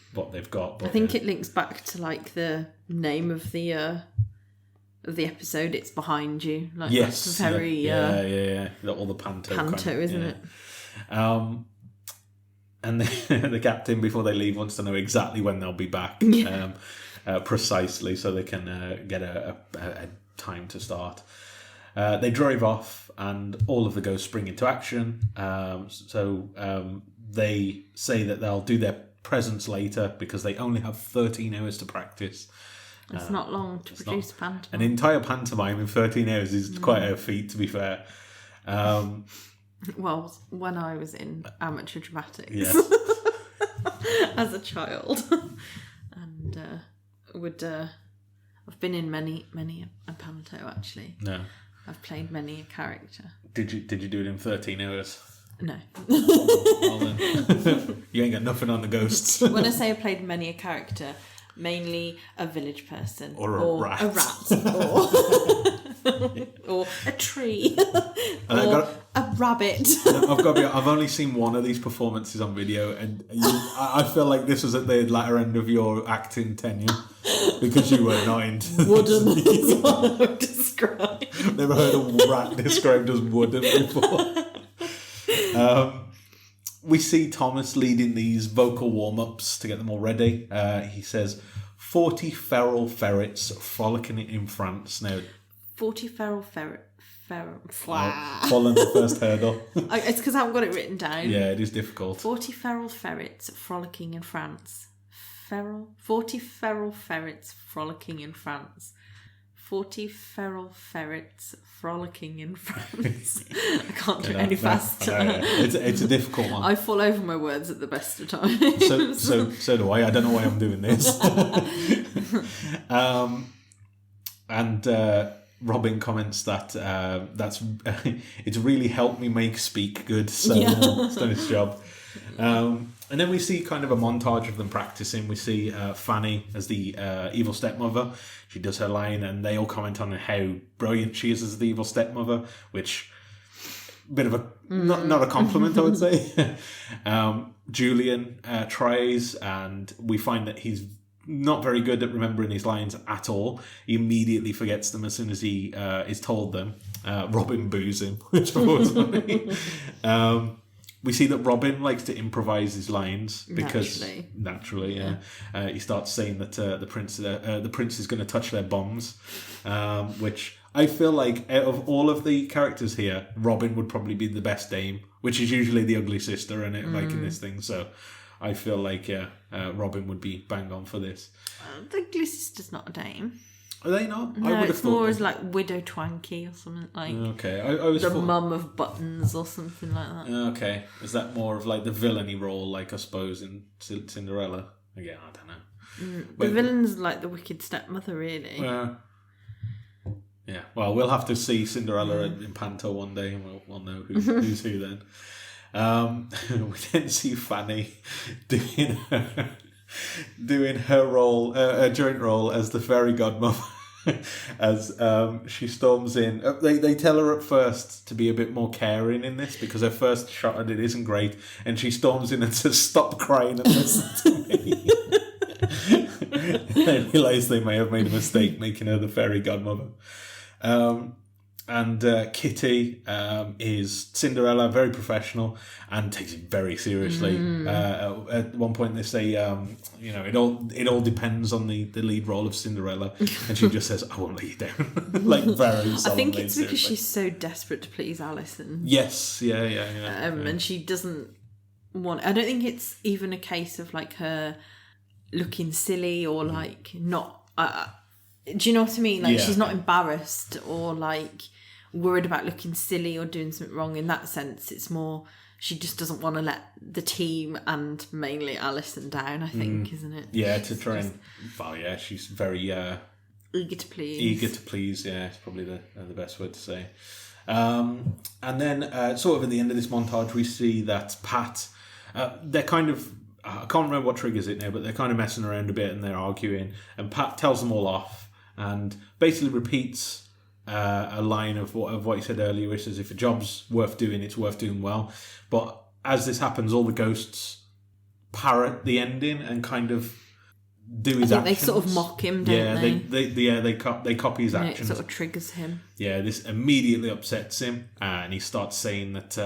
got. But,
I think it links back to like the name of the episode. It's behind you. Like, that's very
all the panto kind of,
isn't it?
And the captain, before they leave, wants to know exactly when they'll be back, precisely, so they can get a time to start. They drive off, and all of the ghosts spring into action. They say that they'll do their presents later because they only have 13 hours to practice.
It's not long to produce a pantomime.
An entire pantomime in 13 hours is quite a feat, to be fair.
Well, when I was in amateur dramatics
Yeah.
as a child, and I've been in many a panto actually.
No.
I've played many a character.
Did you do it in 13 hours?
No.
Well, then, you ain't got nothing on the ghosts.
When I say I played many a character, mainly a village person
Or a rat.
or a tree
And
or a rabbit.
I've only seen one of these performances on video, and I feel like this was at the latter end of your acting tenure because you were not into
Wooden is what I would describe.
Never heard a rat described as wooden before. We see Thomas leading these vocal warm-ups to get them all ready. He says, 40 feral ferrets frolicking in France. Now,
40 feral
fallen the first hurdle.
It's because I haven't got it written down.
Yeah, it is difficult.
40 feral ferrets frolicking in France. 40 feral ferrets frolicking in France. 40 feral ferrets frolicking in France. I can't do it any faster.
It's a difficult one.
I fall over my words at the best of times.
So do I. I don't know why I'm doing this. Robin comments that it's really helped me make speak good. So it's done its job. And then we see kind of a montage of them practicing. We see Fanny as the evil stepmother. She does her line, and they all comment on how brilliant she is as the evil stepmother, which bit of a not a compliment, I would say. Julian tries, and we find that he's not very good at remembering his lines at all. He immediately forgets them as soon as he is told them. Robin boos him, which I thought was funny. We see that Robin likes to improvise his lines because naturally, he starts saying that the prince is going to touch their bombs, which I feel like out of all of the characters here, Robin would probably be the best dame, which is usually the ugly sister in it, like in this thing. So I feel like Robin would be bang on for this.
The ugly sister's not a dame.
Are they not?
No,
I would have
it's
thought
more as like Widow Twanky or something like.
Okay, I was
the mum of Buttons or something like that.
Okay, is that more of like the villainy role, like I suppose in Cinderella? Again, I don't know.
The villain's like the wicked stepmother, really.
Yeah. Well, we'll have to see Cinderella in Panto one day, and we'll know who's who then. We then see Fanny doing her role, a joint role as the fairy godmother. As she storms in. They tell her at first to be a bit more caring in this because her first shot at it isn't great, and she storms in and says, "Stop crying and listen to me." They realise they may have made a mistake making her the fairy godmother. And Kitty is Cinderella, very professional, and takes it very seriously. At one point, they say, it all depends on the lead role of Cinderella, and she just says, "I won't let you down," like very solemnly.
I think it's because she's so desperate to please Alison.
Yes, yeah.
And she doesn't want. I don't think it's even a case of like her looking silly or like not. Do you know what I mean? Like she's not embarrassed or like worried about looking silly or doing something wrong in that sense. It's more she just doesn't want to let the team and mainly Alison down, I think, isn't it?
Yeah, to try and... Well, yeah, she's very...
eager to please.
Eager to please, yeah, it's probably the best word to say. And then sort of at the end of this montage, we see that Pat... they're kind of... I can't remember what triggers it now, but they're kind of messing around a bit and they're arguing. And Pat tells them all off and basically repeats... a line of what he said earlier, which is if a job's worth doing, it's worth doing well. But as this happens, all the ghosts parrot the ending and kind of do his actions.
They sort of mock him, don't they?
They copy his actions.
It sort of triggers him.
Yeah, this immediately upsets him, and he starts saying that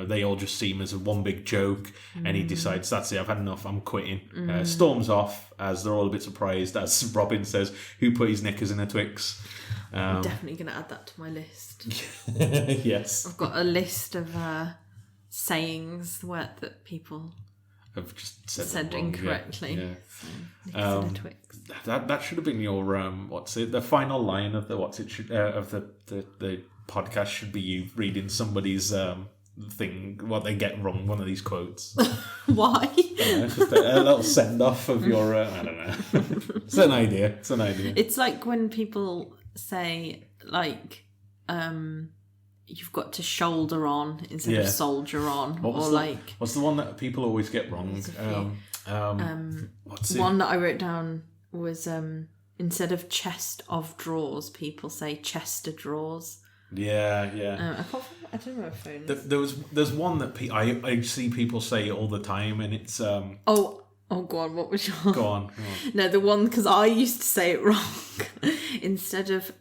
they all just see him as one big joke, and he decides that's it, I've had enough, I'm quitting. Storms off as they're all a bit surprised, as Robin says, "Who put his knickers in a Twix?"
I'm definitely going to add that to my list.
Yes.
I've got a list of sayings that people
have just
said incorrectly.
Yeah.
So, Twix.
That should have been your the final line of the podcast should be you reading somebody's thing, what they get wrong, one of these quotes.
Why?
Just a little send-off of your, I don't know. It's an idea.
It's like when people say, like, you've got to shoulder on instead of soldier on.
What's the one that people always get wrong? What's it?
One that I wrote down was, instead of chest of drawers, people say chest of drawers.
Yeah.
I don't know my phone is.
There's one that I see people say all the time, and it's
Oh, go on. What was your?
Go on.
No, the one, because I used to say it wrong. Instead of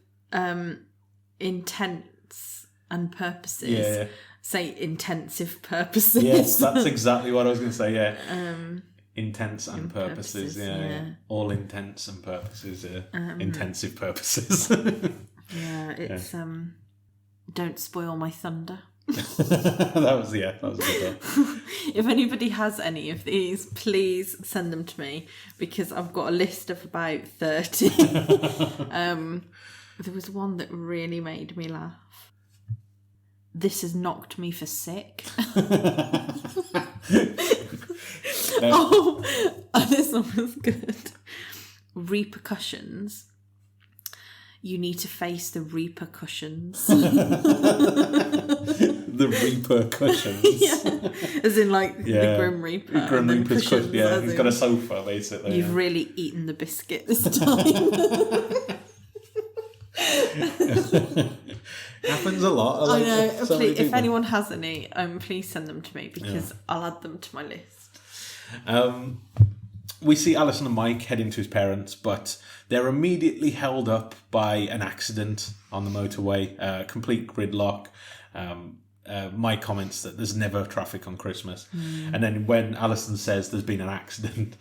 intents and purposes, say intensive purposes.
Yes, that's exactly what I was going to say. Yeah. Intents and purposes. Yeah. All intents and purposes. Intensive purposes.
It's don't spoil my thunder.
that was a good one.
If anybody has any of these, please send them to me, because I've got a list of about 30. There was one that really made me laugh. This has knocked me for sick. This one was good. Repercussions. You need to face the repercussions.
The repercussions.
Yeah. As in, like, the Grim Reaper.
The Grim Reaper's cushion. Yeah, he's got a sofa, basically.
You've really eaten the biscuit this time.
Happens a lot.
I know. Please, if anyone has any, please send them to me, because I'll add them to my list.
We see Alison and Mike heading to his parents, but they're immediately held up by an accident on the motorway, complete gridlock. Mike comments that there's never traffic on Christmas. And then when Alison says there's been an accident...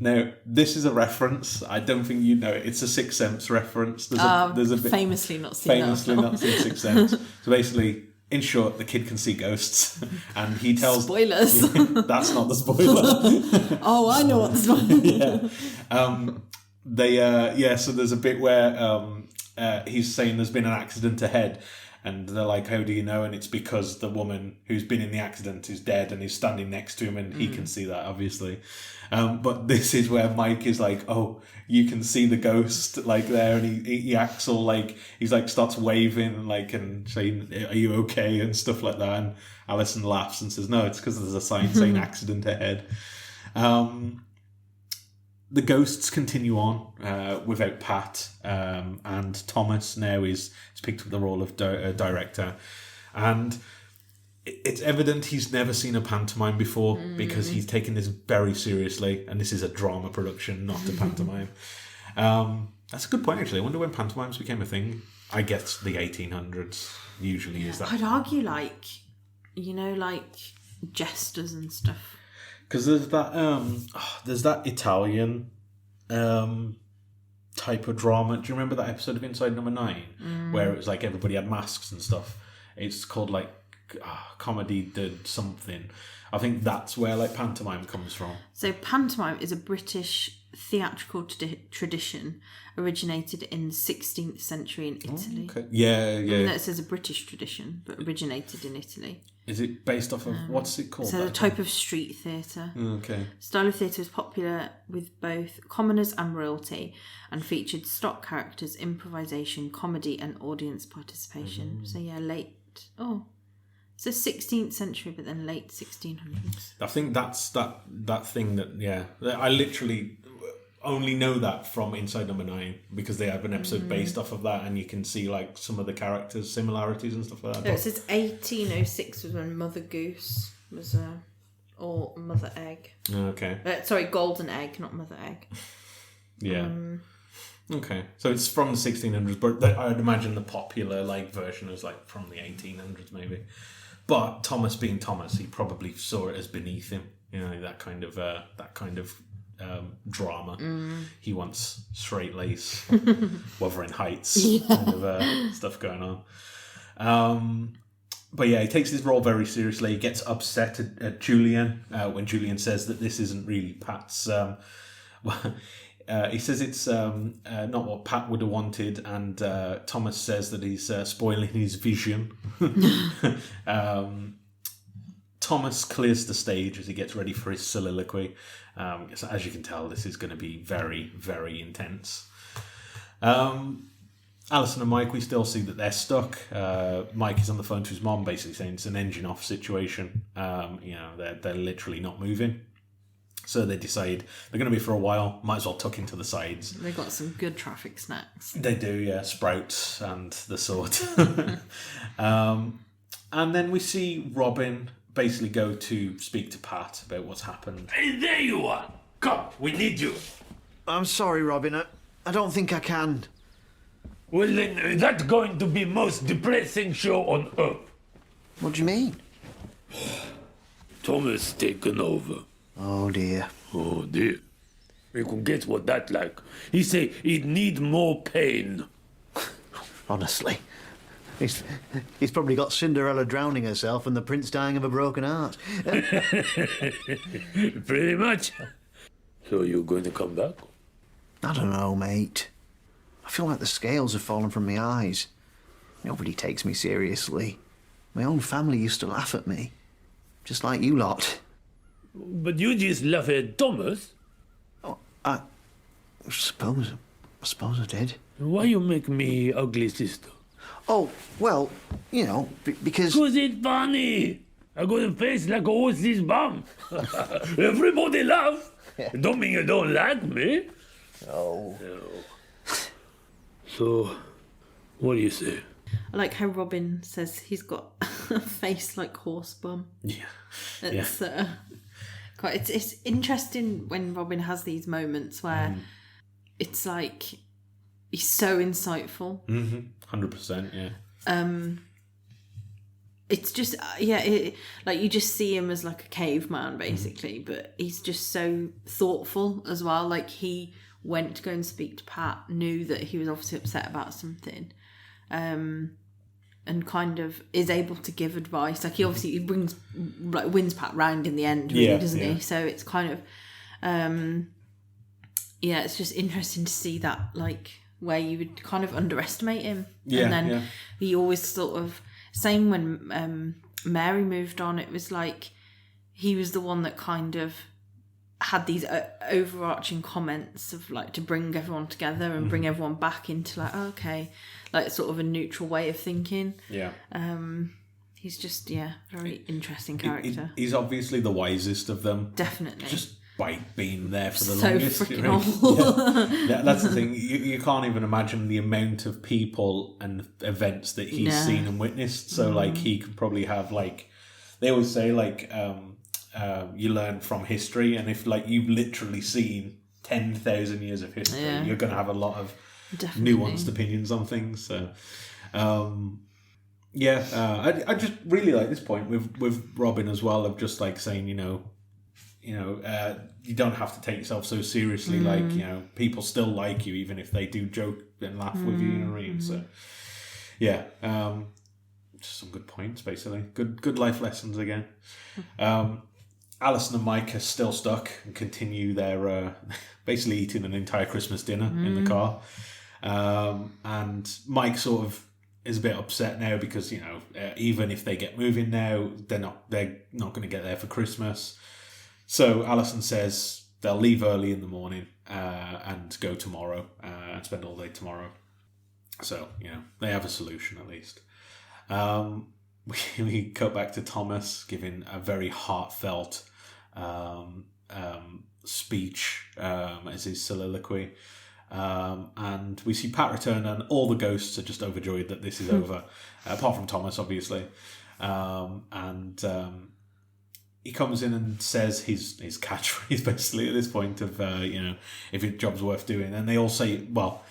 Now, this is a reference. I don't think you know it. It's a Sixth Sense reference. There's a bit...
Famously not seen
Sixth Sense. So basically... In short, the kid can see ghosts, and he tells...
Spoilers.
That's not the spoiler.
Oh, I know what the spoiler
is. So there's a bit where he's saying there's been an accident ahead, and they're like, how do you know? And it's because the woman who's been in the accident is dead and is standing next to him, and he can see that, obviously. But this is where Mike is like, oh, you can see the ghost, like, there, and he acts all like, he's like, starts waving, like, and saying, are you okay, and stuff like that, and Alison laughs and says, no, it's because there's a sign saying accident ahead. The ghosts continue on without Pat, and Thomas now is picked up the role of director, and it's evident he's never seen a pantomime before, because he's taken this very seriously, and this is a drama production, not a pantomime. That's a good point, actually. I wonder when pantomimes became a thing. I guess the 1800s usually is that.
I'd argue, like jesters and stuff.
Because there's that Italian type of drama. Do you remember that episode of Inside Number 9 where it was like everybody had masks and stuff? It's called like Comedy Did Something. I think that's where like pantomime comes from. So
pantomime is a British theatrical tradition originated in the 16th century in Italy.
Oh, okay. Yeah.
Even though it says a British tradition, but originated in Italy.
Is it based off of, what's it called?
So a type of street theatre.
Okay.
Style of theatre was popular with both commoners and royalty, and featured stock characters, improvisation, comedy and audience participation. So so 16th century, but then late 1600s.
I think that's that thing that, I literally only know that from Inside Number 9, because they have an episode based off of that, and you can see like some of the characters' similarities and stuff like that.
No, it says 1806 was when Mother Goose was, or Mother Egg.
Okay.
Sorry, Golden Egg, not Mother Egg.
Yeah. Okay, so it's from the 1600s, but I'd imagine the popular like version is like from the 1800s maybe. But Thomas being Thomas, he probably saw it as beneath him. You know, that kind of drama. He wants straight lace, Wuthering Heights kind of stuff going on. But yeah, he takes his role very seriously. He gets upset at Julian when Julian says that this isn't really Pat's. He says it's not what Pat would have wanted, and Thomas says that he's spoiling his vision. Thomas clears the stage as he gets ready for his soliloquy. So as you can tell, this is going to be very, very intense. Alison and Mike, we still see that they're stuck. Mike is on the phone to his mom, basically saying it's an engine off situation. They're literally not moving. So they decide they're going to be for a while. Might as well tuck into the sides.
They got some good traffic snacks.
They do, yeah, sprouts and the sort. And then we see Robin basically go to speak to Pat about what's happened.
Hey, there you are. Come, we need you.
I'm sorry, Robin. I don't think I can.
Well, then, that's going to be most depressing show on Earth.
What do you mean?
Thomas taken over.
Oh, dear.
Oh, dear. You can guess what that like. He say he'd need more pain.
Honestly. He's probably got Cinderella drowning herself and the prince dying of a broken heart.
Pretty much. So you're going to come back?
I don't know, mate. I feel like the scales have fallen from my eyes. Nobody takes me seriously. My own family used to laugh at me. Just like you lot.
But you just laugh at Thomas?
Oh, I suppose I did.
Why you make me ugly sister?
Oh, well, because...
Cause it's funny. I got a face like a horse's bum. Everybody laugh. Don't mean you don't like me.
Oh.
No. So, what do you say?
I like how Robin says he's got a face like horse bum.
Yeah.
It's it's interesting when Robin has these moments where it's like he's so insightful.
100%, yeah.
It's just like you just see him as like a caveman basically, but he's just so thoughtful as well. Like he went to go and speak to Pat, knew that he was obviously upset about something, and kind of is able to give advice. Like he obviously wins Pat round in the end, really, doesn't he? So it's kind of it's just interesting to see that, like where you would kind of underestimate him, and then he always sort of same when Mary moved on. It was like he was the one that kind of had these overarching comments of like to bring everyone together and bring everyone back into like, okay, like sort of a neutral way of thinking. Yeah. He's just very interesting character.
He's obviously the wisest of them.
Definitely.
Just by being there for the
so
longest.
So freaking old.
Yeah, that's the thing. You can't even imagine the amount of people and events that he's seen and witnessed. So like he could probably have like, they always say like you learn from history, and if like you've literally seen 10,000 years of history, you're going to have a lot of nuanced opinions on things. So I just really like this point with Robin as well, of just like saying, you don't have to take yourself so seriously. Like, people still like you even if they do joke and laugh with you. You know what I mean? So just some good points, basically. Good life lessons again. Alison and Mike are still stuck and continue their basically eating an entire Christmas dinner in the car. And Mike sort of is a bit upset now because, even if they get moving now, they're not going to get there for Christmas. So Alison says they'll leave early in the morning and go tomorrow and spend all day tomorrow. So, they have a solution at least. We go back to Thomas giving a very heartfelt speech as his soliloquy. And we see Pat return, and all the ghosts are just overjoyed that this is over, apart from Thomas, obviously. He comes in and says his catchphrase basically at this point of, if your job's worth doing. And they all say, well,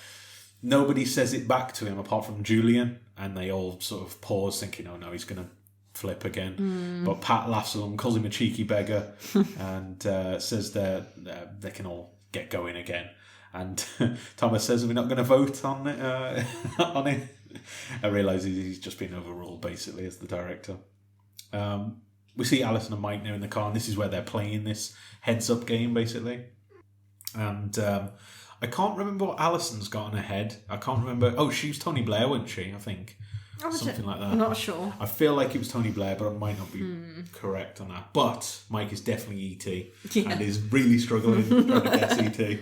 nobody says it back to him apart from Julian. And they all sort of pause thinking, oh no, he's going to flip again. But Pat laughs at him, calls him a cheeky beggar, and says that they can all get going again. And Thomas says, we're not going to vote on it. On it. I realise he's just been overruled basically as the director. We see Alison and Mike now in the car, and this is where they're playing this heads-up game, basically. And I can't remember what Alison's got on her head. I can't remember. Oh, she was Tony Blair, wasn't she? I think. something like that.
I'm not sure.
I feel like it was Tony Blair, but I might not be correct on that. But Mike is definitely E.T. and is really struggling trying to guess E.T.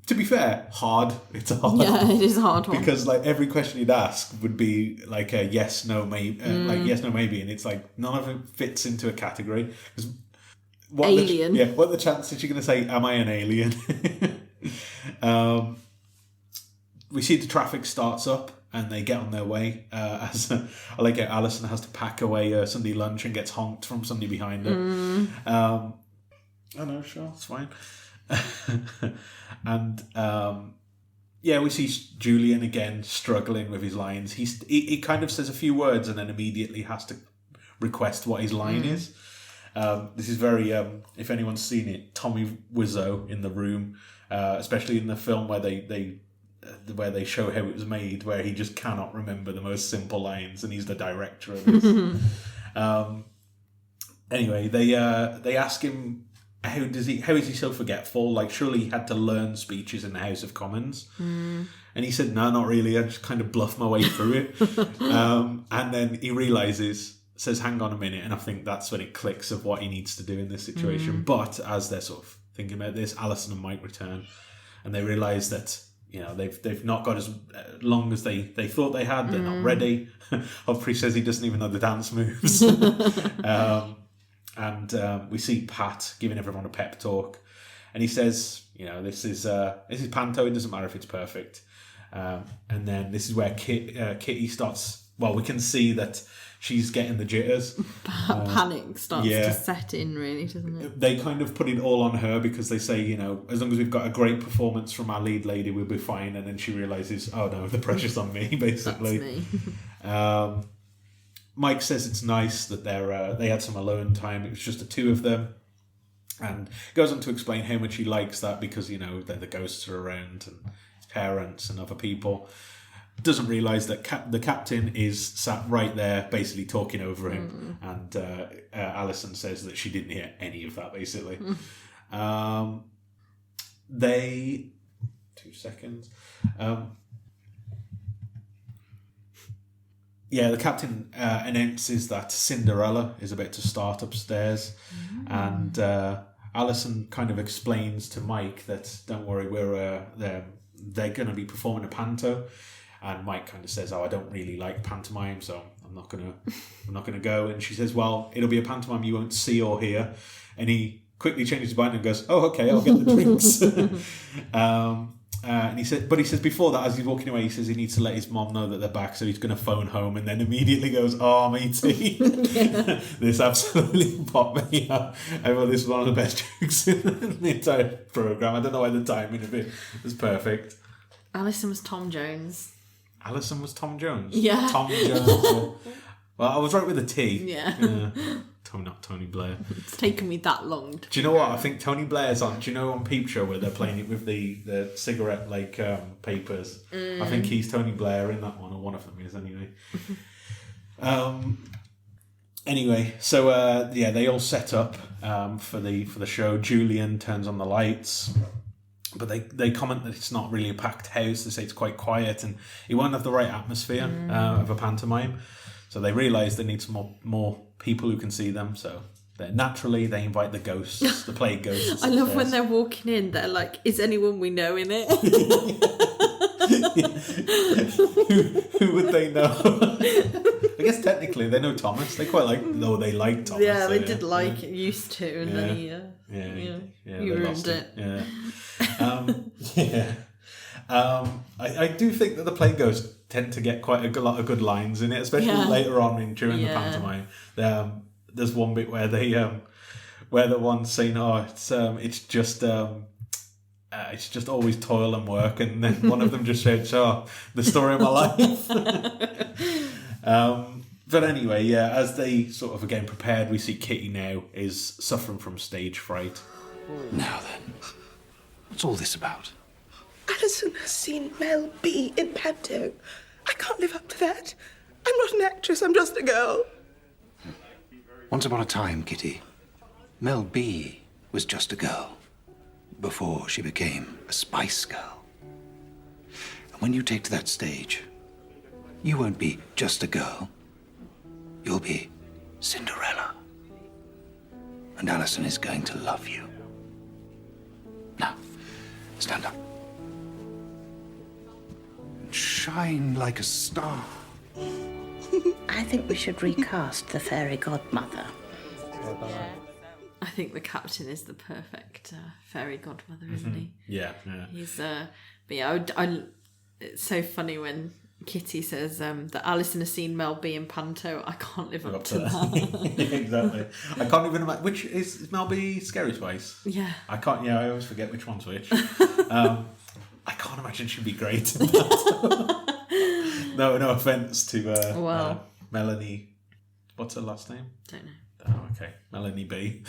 To be fair, hard. It's a hard.
Yeah, it is a hard one.
Because like every question you'd ask would be like a yes, no, maybe, like yes, no, maybe, and it's like none of it fits into a category.
Alien.
What are the chances you're going to say, "Am I an alien?" We see the traffic starts up and they get on their way. I like how Alison has to pack away her Sunday lunch and gets honked from somebody behind her. Oh no, sure, it's fine. And we see Julian again struggling with his lines. He kind of says a few words and then immediately has to request what his line is. This is very, if anyone's seen it, Tommy Wiseau in The Room, especially in the film where they show how it was made, where he just cannot remember the most simple lines, and he's the director of this. Anyway, they ask him, how is he so forgetful? Like, surely he had to learn speeches in the House of Commons. And he said, no, not really. I just kind of bluffed my way through it. And then he says, hang on a minute. And I think that's when it clicks of what he needs to do in this situation. But as they're sort of thinking about this, Alison and Mike return, and they realise that, you know, they've not got as long as they thought they had. They're not ready. Humphrey says he doesn't even know the dance moves. And we see Pat giving everyone a pep talk, and he says, you know, this is Panto. It doesn't matter if it's perfect. And then this is where Kitty starts. Well, we can see that she's getting the jitters.
Panic starts to set in, really, doesn't it?
They kind of put it all on her because they say, you know, as long as we've got a great performance from our lead lady, we'll be fine. And then she realises, oh no, the pressure's on me, basically.
That's me.
Mike says it's nice that they had some alone time. It was just the two of them, and goes on to explain how much he likes that because, you know, the ghosts are around and his parents and other people. Doesn't realise that the captain is sat right there, basically talking over him, and Alison says that she didn't hear any of that. Basically, they 2 seconds. The captain announces that Cinderella is about to start upstairs, and Alison kind of explains to Mike that don't worry, they're going to be performing a panto, and Mike kind of says, "Oh, I don't really like pantomime, so I'm not gonna go." And she says, "Well, it'll be a pantomime you won't see or hear," and he quickly changes his mind and goes, "Oh, okay, I'll get the drinks." And he says before that, as he's walking away, he says he needs to let his mom know that they're back, so he's going to phone home, and then immediately goes, "Oh, I'm E.T." This absolutely popped me up. I thought this was one of the best jokes in the entire programme. I don't know why the timing of it was perfect.
Alison was Tom Jones.
Alison was Tom Jones?
Yeah.
Tom Jones. Well, I was right with a T.
Yeah.
Not Tony Blair.
It's taken me that long.
Do you know what? I think Tony Blair's on. Do you know on Peep Show where they're playing it with the cigarette papers? I think he's Tony Blair in that one, or one of them is anyway. Anyway, so they all set up for the show. Julian turns on the lights, but they comment that it's not really a packed house. They say it's quite quiet and it won't have the right atmosphere of a pantomime. So they realise they need some more people who can see them. So naturally they invite the ghosts, the plague ghosts.
I love when they're walking in. They're like, "Is anyone we know in it?"
Who would they know? I guess technically they know Thomas. They quite like, though they like Thomas.
Yeah, they did like it, used to, and then he ruined it.
I do think that the plague ghosts tend to get quite a lot of good lines in it, especially later on during the pantomime. There's one bit where they where the one's saying, "Oh, it's just always toil and work," and then one of them just says, "Oh, the story of my life." But anyway, as they sort of again prepared, we see Kitty now is suffering from stage fright.
Now then, what's all this about?
Alison has seen Mel B in Panto. I can't live up to that. I'm not an actress, I'm just a girl.
Once upon a time, Kitty, Mel B was just a girl before she became a Spice Girl. And when you take to that stage, You won't be just a girl. You'll be Cinderella. And Alison is going to love you. Now, stand up. And shine like a star.
I think we should recast the fairy godmother.
I think the captain is the perfect fairy godmother, isn't he?
Yeah, yeah.
He's but yeah, it's so funny when Kitty says that Alison has seen Mel B in Panto. I can't live up to that.
Exactly. I can't even imagine. Which is Mel B Scary Spice?
Yeah.
I can't. Yeah, I always forget which one's which. I can't imagine she'd be great. No offense to Melanie. What's her last name?
Don't know.
Oh, okay, Melanie B.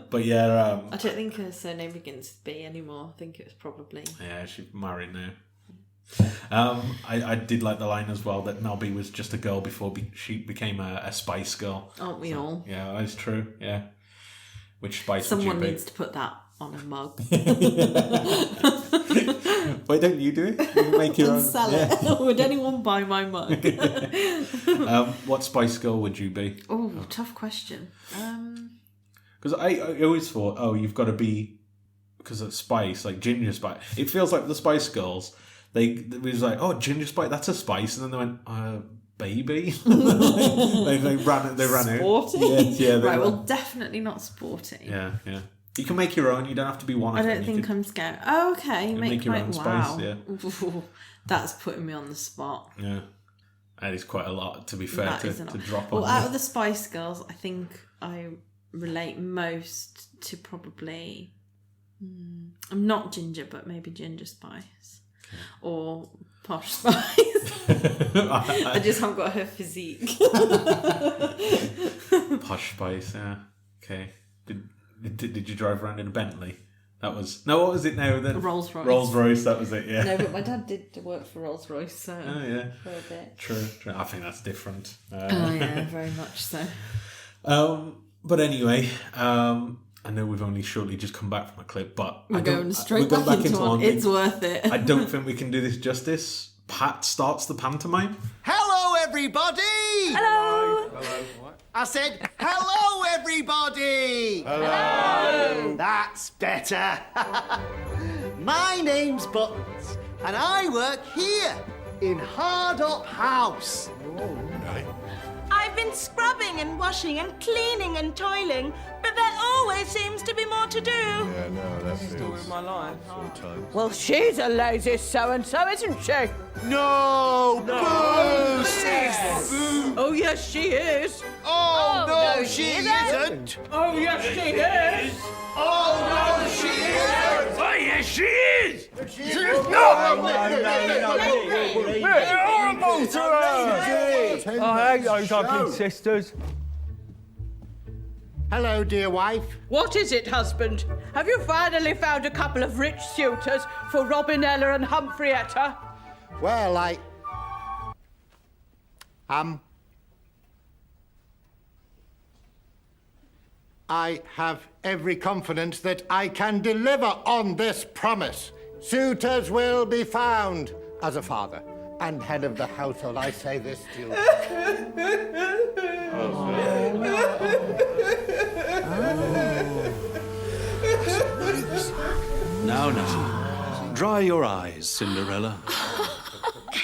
But yeah,
I don't think her surname begins with B anymore. I think it was probably.
Yeah, she's married now. I did like the line as well that Mel B was just a girl before she became a Spice Girl.
Aren't we all?
Yeah, that's true. Yeah. Which Spice?
Someone
would you
needs to put that on a mug.
Why don't you do it? You make your own.
Sell it. Would anyone buy my mug?
What Spice Girl would you be?
Oh, tough question.
Because I always thought, you've got to be, because of Spice, like Ginger Spice. It feels like the Spice Girls. It was like, Ginger Spice, that's a spice, and then they went, baby. they ran out.
Sporty.
Yeah,
right. Well, definitely not sporty.
Yeah. You can make your own. You don't have to be one.
I don't think I'm scared. Oh, okay.
Make your own spice. Yeah.
Ooh, that's putting me on the spot.
Yeah. That is quite a lot, to be fair, to drop on.
Well, out of the Spice Girls, I think I relate most to probably... I'm not Ginger, but maybe Ginger Spice. Okay. Or Posh Spice. I just haven't got her physique.
Posh Spice, yeah. Okay. Did you drive around in a Bentley? That was... No, what was it now then?
Rolls Royce.
Rolls Royce, that was it, yeah.
No, but my dad did work for Rolls Royce, so...
Oh, yeah.
For a bit.
True. I think that's different.
Yeah, very much so.
But anyway, I know we've only shortly just come back from a clip, but...
We're going straight back into one. It's worth it.
I don't think we can do this justice. Pat starts the pantomime.
Hello, everybody!
Hello!
Hello. What? I said, hello, everybody!
Hello!
That's better. My name's Buttons, and I work here in Hard Up House.
I've been scrubbing and washing and cleaning and toiling, but there always seems to be more to do.
Yeah, no, that's the
story of my life.
Well, she's a lazy so-and-so, isn't she?
No! Boo!
Oh, yes, she is.
Oh, no, she isn't.
Oh, yes, she is.
Oh, no, she isn't.
Oh, yes, she is.
She's
not.
They're horrible to her.
I hate those ugly sisters.
Hello, dear wife.
What is it, husband? Have you finally found a couple of rich suitors for Robinella and Humphreyetta?
Well, I have every confidence that I can deliver on this promise. Suitors will be found. As a father and head of the household, I say this to you.
Now, dry your eyes, Cinderella.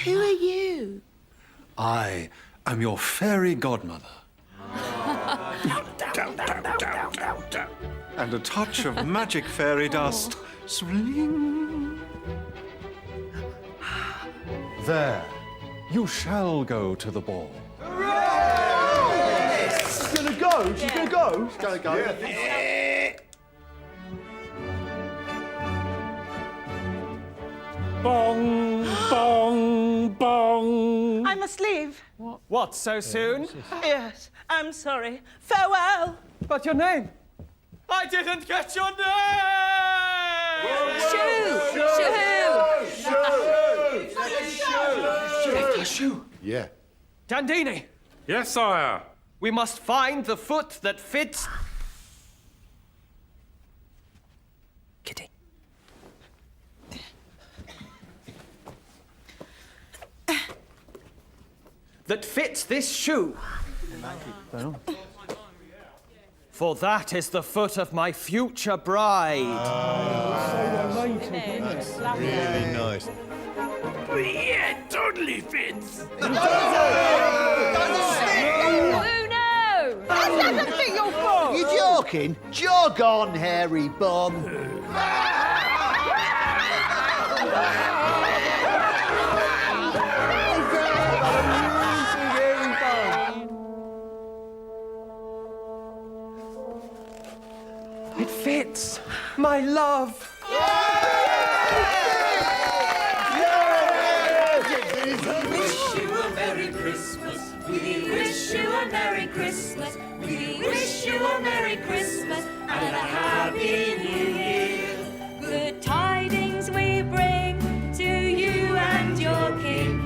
Who are you?
I am your fairy godmother. And a touch of magic fairy dust. Swing. There. You shall go to the ball.
She's gonna go. She's gonna go. She's gonna go. Yeah.
Bong, bong, bong.
I must leave.
What, so soon?
Yes, I'm sorry. Farewell.
But your name? I didn't get your name!
Shoo! Yeah.
Dandini!
Yes, sire.
We must find the foot that fits...
Kitty.
that fits this shoe. For that is the foot of my future bride.
That's really nice.
Yeah, it totally fits.
Oh no! That doesn't fit your foot!
You joking? Jog on, hairy bum.
It fits, my love.
We wish you a Merry Christmas. We wish you a Merry Christmas. We wish you a Merry Christmas and a Happy New Year. Good tidings we bring to you and your king.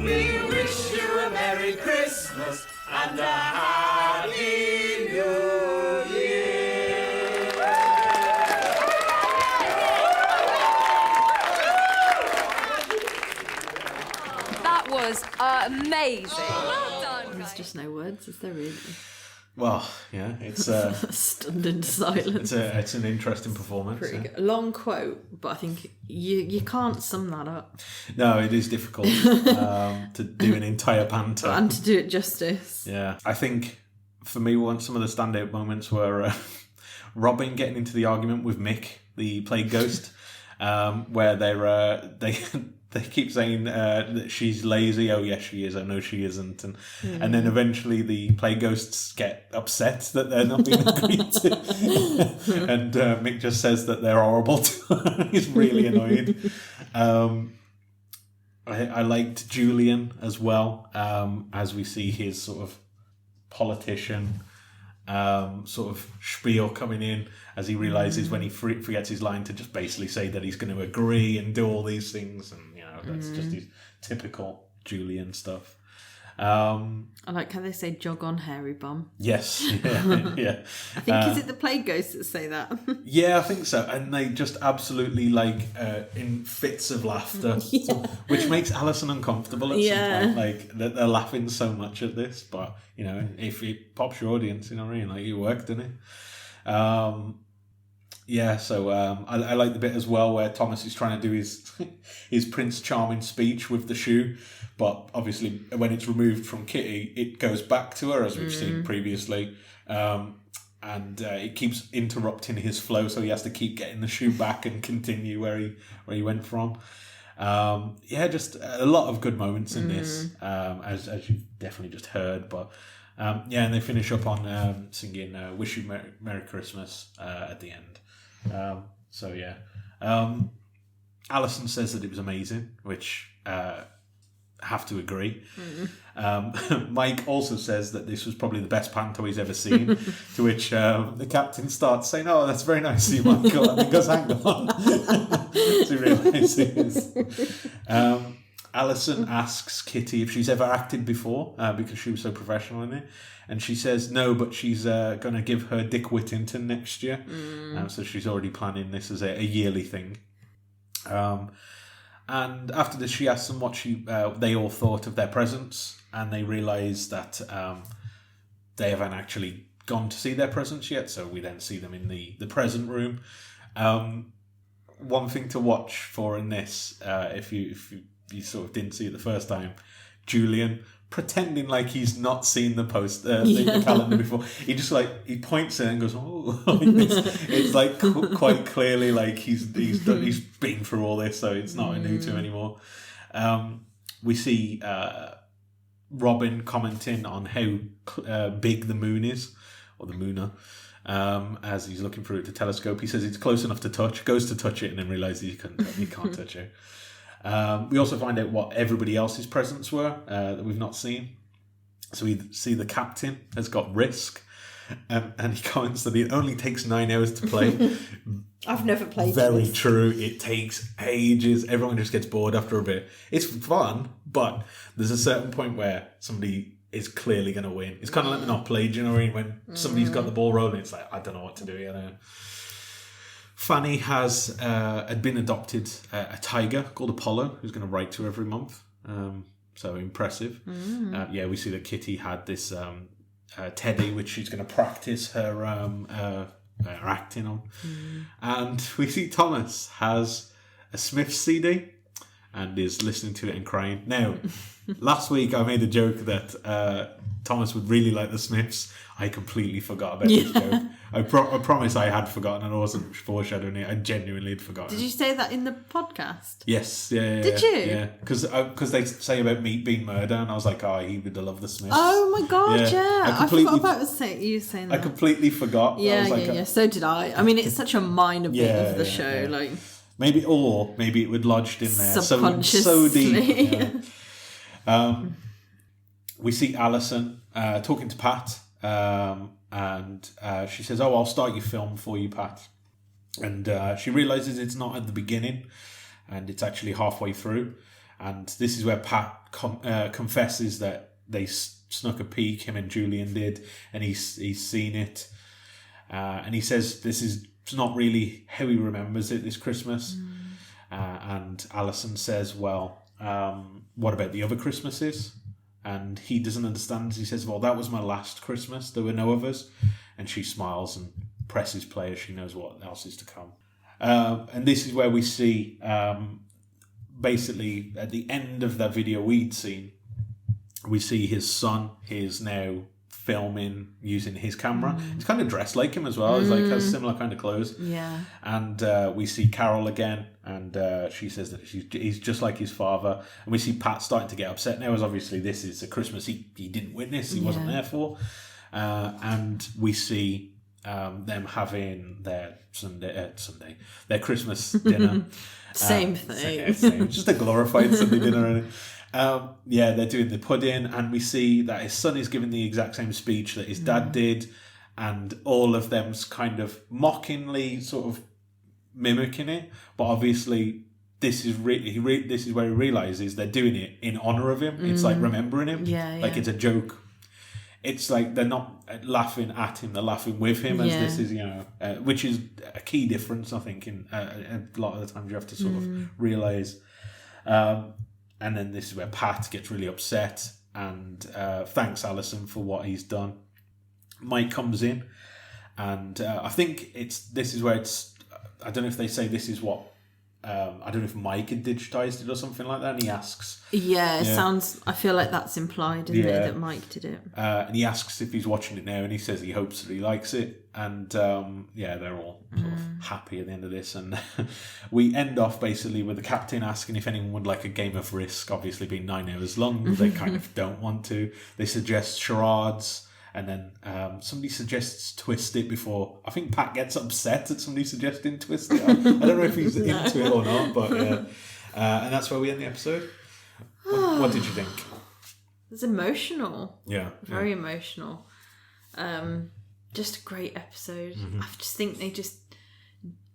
We wish you a Merry Christmas and a Happy New Year.
That was amazing. Well done.
There's just no words, is there really?
Well, yeah, it's
stunned into silence.
It's an interesting performance.
Pretty
Yeah.
good. A long quote, but I think you can't sum that up.
No, it is difficult to do an entire panto
And to do it justice.
Yeah, I think for me, some of the standout moments were Robin getting into the argument with Mick, the plague ghost, where they keep saying that she's lazy. Oh yes, she is. Oh no, she isn't. And then eventually the plague ghosts get upset that they're not being agreed to, and Mick just says that they're horrible to her. He's really annoyed. I liked Julian as well, as we see his sort of politician sort of spiel coming in as he realises when he forgets his line to just basically say that he's going to agree and do all these things, and that's just his typical Julian stuff.
I like how they say jog on, hairy bum.
Yes, yeah.
I think is it the plague ghosts that say that?
Yeah, I think so. And they just absolutely in fits of laughter, which makes Alison uncomfortable at some point. Like that they're laughing so much at this, but if it pops your audience, you know what I mean? Like it worked, didn't it? So I like the bit as well where Thomas is trying to do his Prince Charming speech with the shoe, but obviously when it's removed from Kitty, it goes back to her, as we've seen previously, and it keeps interrupting his flow, so he has to keep getting the shoe back and continue where he went from. Just a lot of good moments in this, as you've definitely just heard, but. And they finish up on singing "Wish You Merry Christmas" at the end. Alison says that it was amazing, which have to agree. Mike also says that this was probably the best panto he's ever seen, to which the captain starts saying, "Oh, that's very nice of you, Michael," and he goes, "Hang on," to realises. Alison asks Kitty if she's ever acted before, because she was so professional in it. And she says no, but she's going to give her Dick Whittington next year. So she's already planning this as a yearly thing. And after this, she asks them what they all thought of their presents. And they realise that they haven't actually gone to see their presents yet. So we then see them in the present room. One thing to watch for in this, if you sort of didn't see it the first time, Julian pretending like he's not seen the the calendar before. He just he points it and goes, "Oh!" It's like quite clearly like he's been through all this, so it's not new to him anymore. We see Robin commenting on how big the moon is, or the mooner. As he's looking through the telescope, he says it's close enough to touch. Goes to touch it and then realizes he can't touch it. We also find out what everybody else's presents were that we've not seen. So we see the captain has got Risk, and he comments that it only takes 9 hours to play.
I've never played
Very
this.
true. It takes ages. Everyone just gets bored after a bit. It's fun, but there's a certain point where somebody is clearly going to win. It's kind of like Monopoly, do you know what I mean? When somebody's got the ball rolling, it's like, I don't know what to do here. Fanny had been adopted a tiger called Apollo, who's going to write to her every month. so impressive. Yeah, we see that Kitty had this teddy, which she's going to practice her acting on. And we see Thomas has a Smiths CD and is listening to it and crying. Now, last week I made a joke that Thomas would really like the Smiths. I completely forgot about this joke. I promise I had forgotten, and I wasn't foreshadowing it. I genuinely had forgotten.
Did you say that in the podcast?
Yes. Yeah.
Did you?
Yeah. Because they say about meat being murder, and I was like, oh, he would love the Smiths.
Oh my god, yeah. I forgot about you saying that.
I completely forgot.
Yeah, so did I. I mean, it's such a minor bit of the show. Like
maybe it would lodged in there
subconsciously.
So deep. Yeah. We see Alison talking to Pat. And she says, "Oh, I'll start your film for you, Pat." And she realizes it's not at the beginning, and it's actually halfway through. And this is where Pat confesses that they snuck a peek, him and Julian did, and he's seen it. And he says this is not really how he remembers it this Christmas. And Alison says, "Well, what about the other Christmases?" And he doesn't understand. He says, "Well, that was my last Christmas. There were no others." And she smiles and presses play as she knows what else is to come. And this is where we see, basically, at the end of that video we'd seen, we see his son is now filming using his camera. He's kind of dressed like him as well. He's like has similar kind of clothes.
Yeah.
And we see Carol again, and she says that he's just like his father. And we see Pat starting to get upset now, as obviously this is a Christmas he didn't witness, he wasn't there for. And we see them having their their Christmas dinner.
Same thing.
Same. Just a glorified Sunday dinner. They're doing the pudding, and we see that his son is giving the exact same speech that his dad did, and all of them's kind of mockingly sort of mimicking it. But obviously, this is this is where he realizes they're doing it in honor of him. It's like remembering him. Like it's a joke. It's like they're not laughing at him; they're laughing with him. As this is, which is a key difference, I think. In a lot of the times, you have to sort of realize. And then this is where Pat gets really upset and thanks Alison for what he's done. Mike comes in, and I think this is where it's. I don't know if they say this is what. I don't know if Mike had digitized it or something like that, and he asks.
Yeah, it sounds. I feel like that's implied, isn't it, that Mike did it?
And he asks if he's watching it now, and he says he hopes that he likes it. And they're all sort of happy at the end of this. And we end off basically with the captain asking if anyone would like a game of Risk, obviously being 9 hours long. They kind of don't want to. They suggest charades. And then somebody suggests Twist It before. I think Pat gets upset at somebody suggesting Twist It. I don't know if he's into it or not, but and that's where we end the episode. What did you think?
It's emotional.
Yeah.
Very emotional. Just a great episode. I just think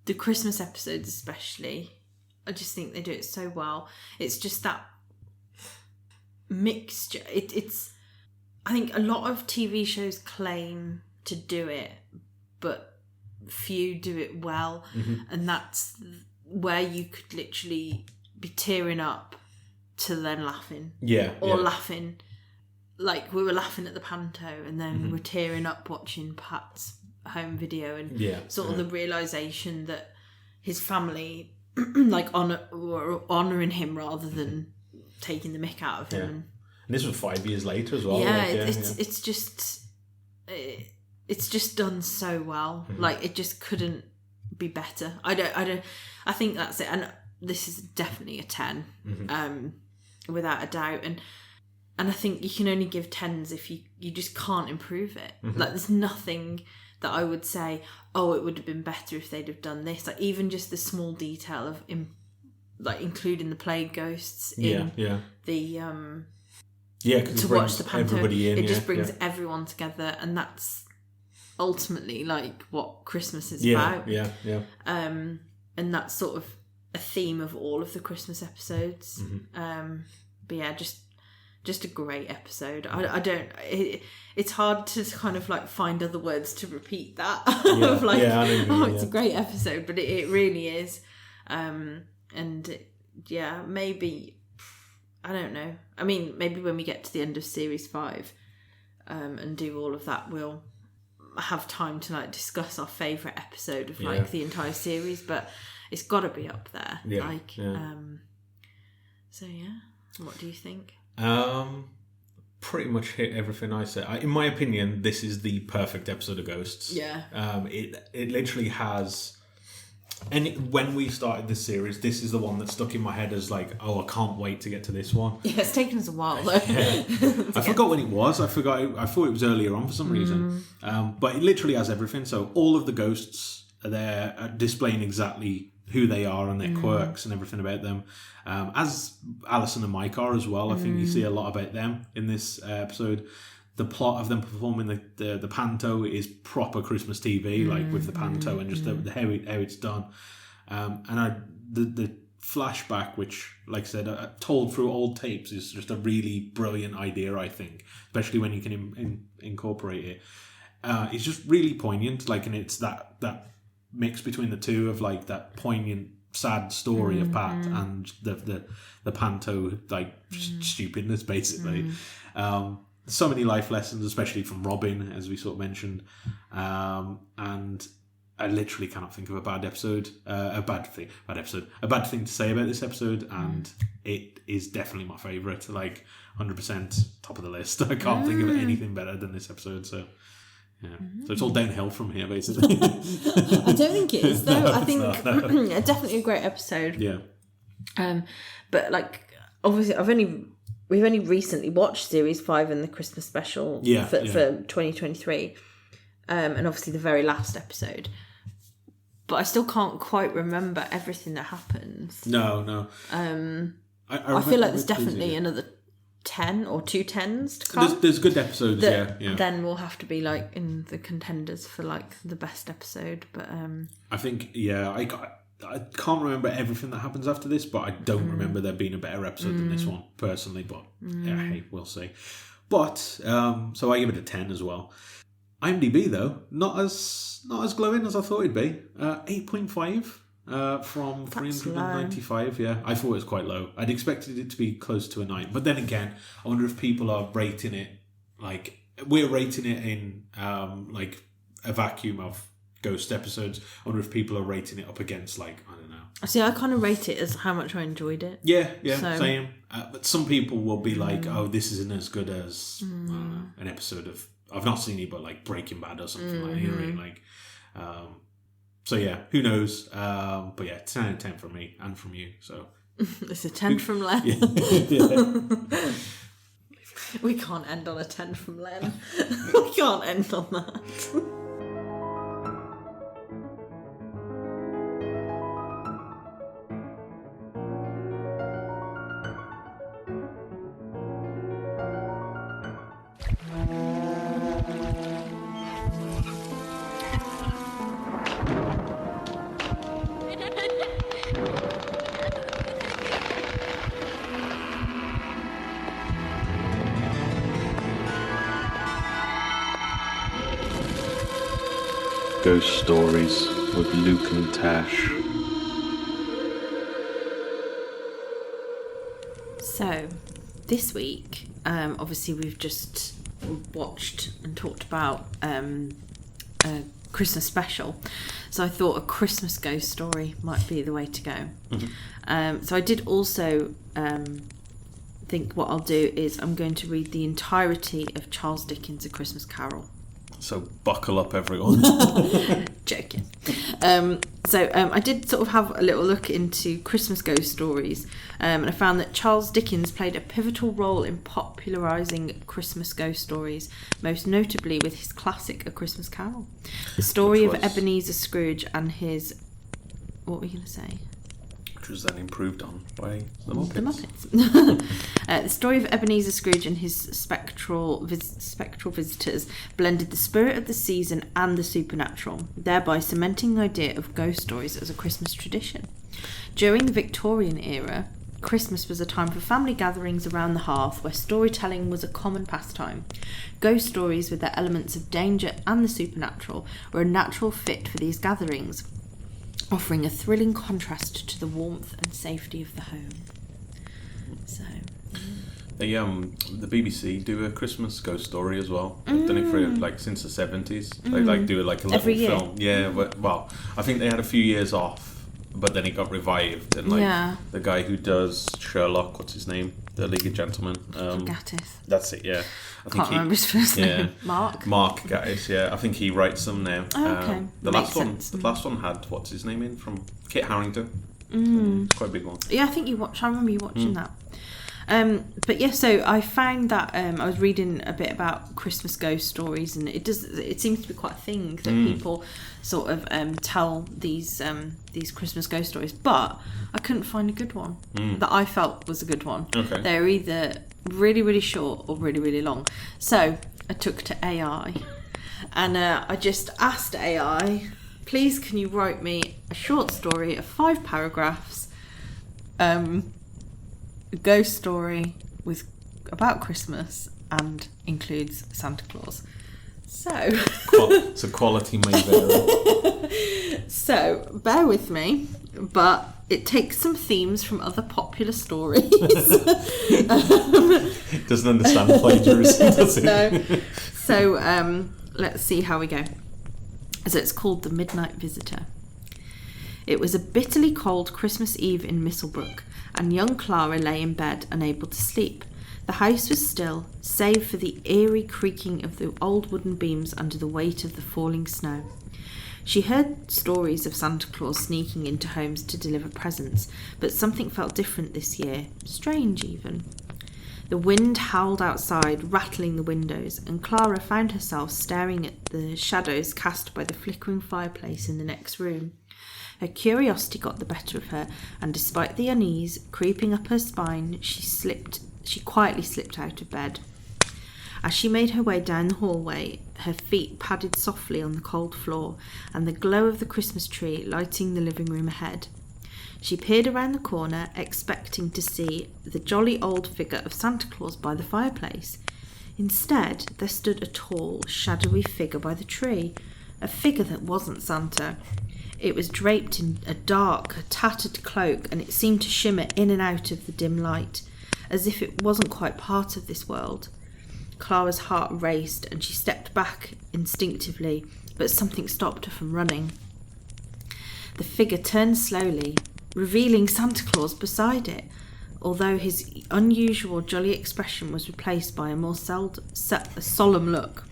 the Christmas episodes especially, I just think they do it so well. It's just that mixture. It's I think a lot of TV shows claim to do it, but few do it well. And that's where you could literally be tearing up to then laughing. Or laughing. Like we were laughing at the panto and then we were tearing up watching Pat's home video and sort of the realisation that his family like were honouring him rather than taking the mick out of him.
And this was 5 years later as well.
It's just done so well. Like it just couldn't be better. I think that's it. And this is definitely a 10, without a doubt. And I think you can only give 10s if you just can't improve it. Like there's nothing that I would say, oh, it would have been better if they'd have done this. Like even just the small detail of including the plague ghosts in the to watch the panto, it just brings everyone together, and that's ultimately like what Christmas is about. And that's sort of a theme of all of the Christmas episodes. But yeah, just a great episode. I don't. It's hard to kind of like find other words to repeat that. Of like, it's a great episode, but it really is. And maybe I don't know. I mean, maybe when we get to the end of series 5 and do all of that, we'll have time to like discuss our favourite episode of like the entire series, but it's got to be up there. So yeah, what do you think?
Pretty much hit everything I said. In my opinion, this is the perfect episode of Ghosts.
Yeah.
It literally has. And when we started this series, this is the one that stuck in my head as like, oh, I can't wait to get to this one.
Yeah, it's taken us a while though.
I forgot when it was. I thought it was earlier on for some reason. But it literally has everything. So all of the ghosts are there, displaying exactly who they are and their quirks and everything about them. As Alison and Mike are as well. I think you see a lot about them in this episode. The plot of them performing the panto is proper Christmas TV, like with the panto and just how it's done. And the flashback, which, like I said, told through old tapes, is just a really brilliant idea, I think, especially when you can incorporate it. It's just really poignant, like, and it's that mix between the two of like that poignant, sad story of Pat and the panto like stupidness, basically. So many life lessons, especially from Robin, as we sort of mentioned, and I literally cannot think of a bad thing to say about this episode, and it is definitely my favourite, like 100% top of the list. I can't think of anything better than this episode, so yeah. So it's all downhill from here, basically.
I don't think it is, though. I think definitely a great episode.
Yeah.
But like, obviously, we've only recently watched series 5 and the Christmas special for 2023, and obviously the very last episode. But I still can't quite remember everything that happens.
No.
I feel like there's definitely another 10 or 2 10s to come.
There's good episodes, yeah.
Then we'll have to be like in the contenders for like the best episode. But
I think I can't remember everything that happens after this, but I don't remember there being a better episode than this one, personally. But yeah, hey, we'll see. But so I give it a 10 as well. IMDb though, not as glowing as I thought it'd be. 8.5 from 395. Low. Yeah, I thought it was quite low. I'd expected it to be close to a 9. But then again, I wonder if people are rating it like we're rating it in like a vacuum of Ghost episodes. I wonder if people are rating it up against, like, I don't know.
See, I kind of rate it as how much I enjoyed it.
Yeah, same. But some people will be like, oh, this isn't as good as I don't know, an episode of, I've not seen it, but like Breaking Bad or something like that. You know what I mean? Like, so yeah, who knows? But yeah, 10 out of 10 from me and from you. So
it's a 10 from Len.
Yeah.
We can't end on a 10 from Len. We can't end on that.
Ghost Stories with Luke and Tash.
So, this week, obviously we've just watched and talked about a Christmas special. So I thought a Christmas ghost story might be the way to go. Mm-hmm. So I did also think what I'll do is I'm going to read the entirety of Charles Dickens' A Christmas Carol.
So buckle up, everyone.
Joking. I did sort of have a little look into Christmas ghost stories, and I found that Charles Dickens played a pivotal role in popularising Christmas ghost stories, most notably with his classic A Christmas Carol. The story of Ebenezer Scrooge and his... What were you going to say?
Which was then improved on by the Muppets.
The Muppets. The story of Ebenezer Scrooge and his spectral visitors blended the spirit of the season and the supernatural, thereby cementing the idea of ghost stories as a Christmas tradition. During the Victorian era, Christmas was a time for family gatherings around the hearth where storytelling was a common pastime. Ghost stories, with their elements of danger and the supernatural, were a natural fit for these gatherings, offering a thrilling contrast to the warmth and safety of the home. So,
The BBC do a Christmas ghost story as well. They've done it for like since the 70s. They like do like a little
Every year.
film. Yeah, but well, I think they had a few years off, but then it got revived. And like the guy who does Sherlock, what's his name? The League of Gentlemen.
Gatiss.
That's it. Yeah.
Can't remember his first name.
Mark Gatiss. Yeah, I think he writes them now.
Oh, okay.
The
Makes
last one had what's his name in from Kit Harington. Quite a big one.
Yeah, I remember you watching that. But yeah, so I found that I was reading a bit about Christmas ghost stories, and it seems to be quite a thing that people sort of tell these Christmas ghost stories, but I couldn't find a good one that I felt was a good one.
Okay.
They're either really, really short or really, really long. So I took to AI, and I just asked AI, please can you write me a short story of 5 paragraphs, a ghost story about Christmas and includes Santa Claus. So
it's a quality may vary.
So bear with me, but it takes some themes from other popular stories.
It doesn't understand plagiarism, does it?
No. So let's see how we go. So it's called The Midnight Visitor. It was a bitterly cold Christmas Eve in Misselbrook, and young Clara lay in bed, unable to sleep. The house was still, save for the eerie creaking of the old wooden beams under the weight of the falling snow. She heard stories of Santa Claus sneaking into homes to deliver presents, but something felt different this year, strange even. The wind howled outside, rattling the windows, and Clara found herself staring at the shadows cast by the flickering fireplace in the next room. Her curiosity got the better of her, and despite the unease creeping up her spine, she quietly slipped out of bed. As she made her way down the hallway, her feet padded softly on the cold floor, and the glow of the Christmas tree lighting the living room ahead. She peered around the corner, expecting to see the jolly old figure of Santa Claus by the fireplace. Instead, there stood a tall, shadowy figure by the tree, a figure that wasn't Santa. It was draped in a dark, tattered cloak, and it seemed to shimmer in and out of the dim light, as if it wasn't quite part of this world. Clara's heart raced, and she stepped back instinctively, but something stopped her from running. The figure turned slowly, revealing Santa Claus beside it, although his unusual jolly expression was replaced by a more solemn look.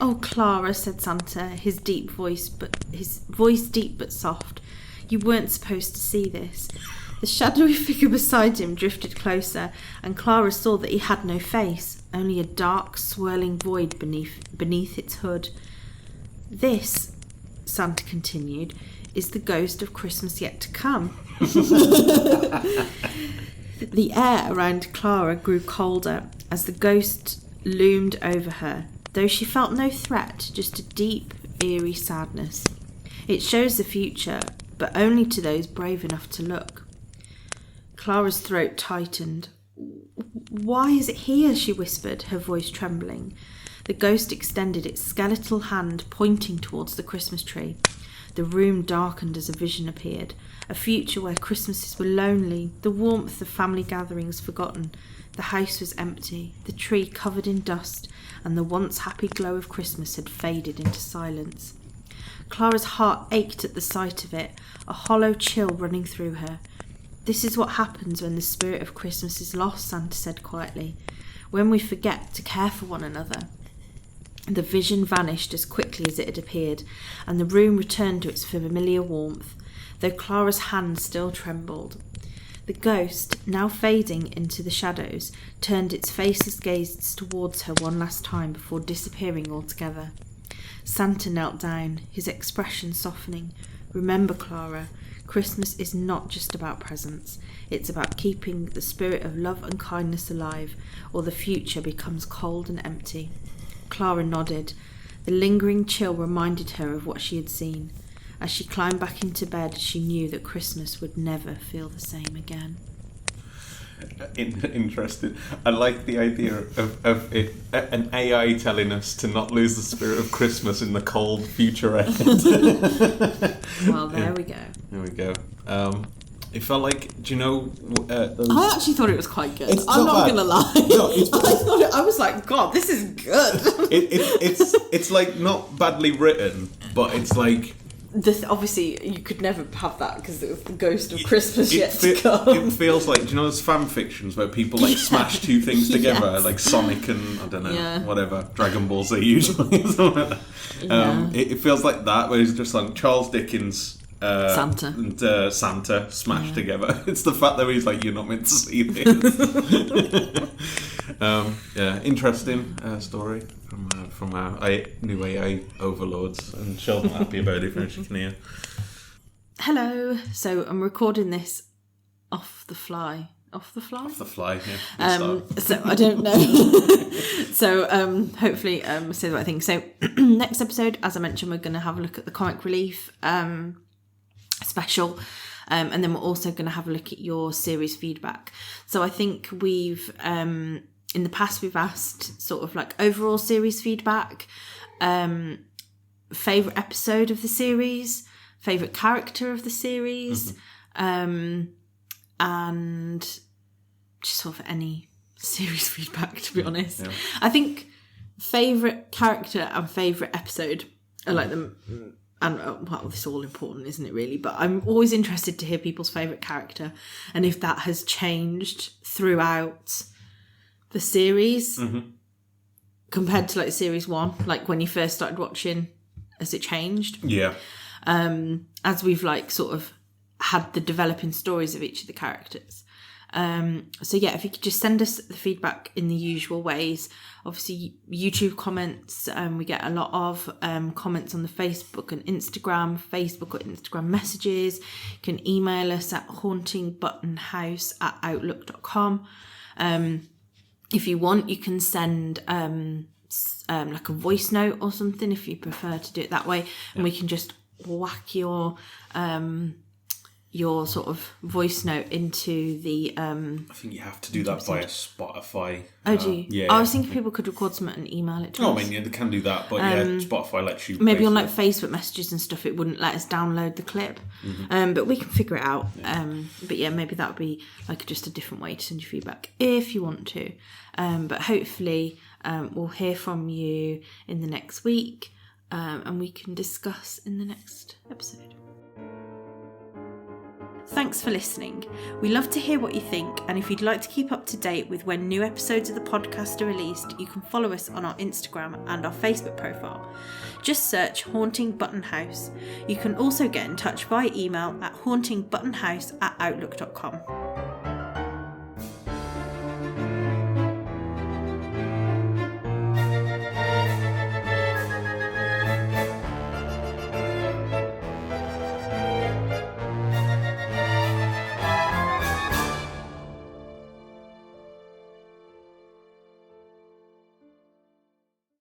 "Oh, Clara," said Santa, his voice deep but soft. "You weren't supposed to see this." The shadowy figure beside him drifted closer, and Clara saw that he had no face, only a dark, swirling void beneath its hood. "This," Santa continued, "is the ghost of Christmas yet to come." The air around Clara grew colder as the ghost loomed over her, though she felt no threat, just a deep, eerie sadness. It shows the future, but only to those brave enough to look. Clara's throat tightened. "Why is it here?" she whispered, her voice trembling. The ghost extended its skeletal hand, pointing towards the Christmas tree. The room darkened as a vision appeared, a future where Christmases were lonely, the warmth of family gatherings forgotten. The house was empty, the tree covered in dust, and the once happy glow of Christmas had faded into silence. Clara's heart ached at the sight of it, a hollow chill running through her. "This is what happens when the spirit of Christmas is lost," Santa said quietly, "when we forget to care for one another." The vision vanished as quickly as it had appeared, and the room returned to its familiar warmth, though Clara's hand still trembled. The ghost, now fading into the shadows, turned its faceless gaze towards her one last time before disappearing altogether. Santa knelt down, his expression softening. "Remember, Clara, Christmas is not just about presents. It's about keeping the spirit of love and kindness alive, or the future becomes cold and empty." Clara nodded. The lingering chill reminded her of what she had seen. As she climbed back into bed, she knew that Christmas would never feel the same again.
Interesting. I like the idea of it, an AI telling us to not lose the spirit of Christmas in the cold future ahead.
Well, there we go.
There we go. It felt like, do you know... those...
I actually thought it was quite good.
It's
I'm not
bad.
going to lie.
No,
I was like, God, this is good.
It's like not badly written, but it's like...
Obviously, you could never have that because it was the ghost of Christmas yet to come.
It feels like, do you know those fan fictions where people like smash two things together,
Yes.
like Sonic and, I don't know,
Yeah.
whatever, Dragon Ball Z usually. Something like that. It feels like that, where it's just like Charles Dickens...
Santa.
And Santa smashed together. It's the fact that he's like, you're not meant to see this. Interesting story from our new AI overlords, and Sheldon happy about it when she can hear.
Hello. So I'm recording this off the fly.
Off the fly, yeah.
So I don't know. So hopefully say the right thing. So next episode, as I mentioned, we're going to have a look at the Comic Relief special, and then we're also going to have a look at your series feedback. So I think we've in the past we've asked sort of like overall series feedback, favorite episode of the series, favorite character of the series, and just sort of any series feedback, to be honest.
Yeah.
I think favorite character and favorite episode are like them. And well, this is all important, isn't it, really? But I'm always interested to hear people's favourite character and if that has changed throughout the series compared to like series 1, like when you first started watching, has it changed?
Yeah.
As we've like sort of had the developing stories of each of the characters. So yeah, if you could just send us the feedback in the usual ways. Obviously, YouTube comments, we get a lot of comments on the Facebook and Instagram, Facebook or Instagram messages. You can email us at hauntingbuttonhouse@outlook.com. If you want, you can send like a voice note or something if you prefer to do it that way, and we can just whack your sort of voice note into the...
I think you have to do that via Spotify.
Oh, do you?
Yeah.
I was thinking people could record something and email it to us.
I mean, yeah, they can do that, but Spotify lets you...
Maybe on like Facebook messages and stuff, it wouldn't let us download the clip. But we can figure it out. But yeah, maybe that would be like just a different way to send your feedback if you want to. But hopefully we'll hear from you in the next week, and we can discuss in the next episode. Thanks for listening. We love to hear what you think, and if you'd like to keep up to date with when new episodes of the podcast are released, you can follow us on our Instagram and our Facebook profile. Just search Haunting Button House. You can also get in touch via email at hauntingbuttonhouse@outlook.com.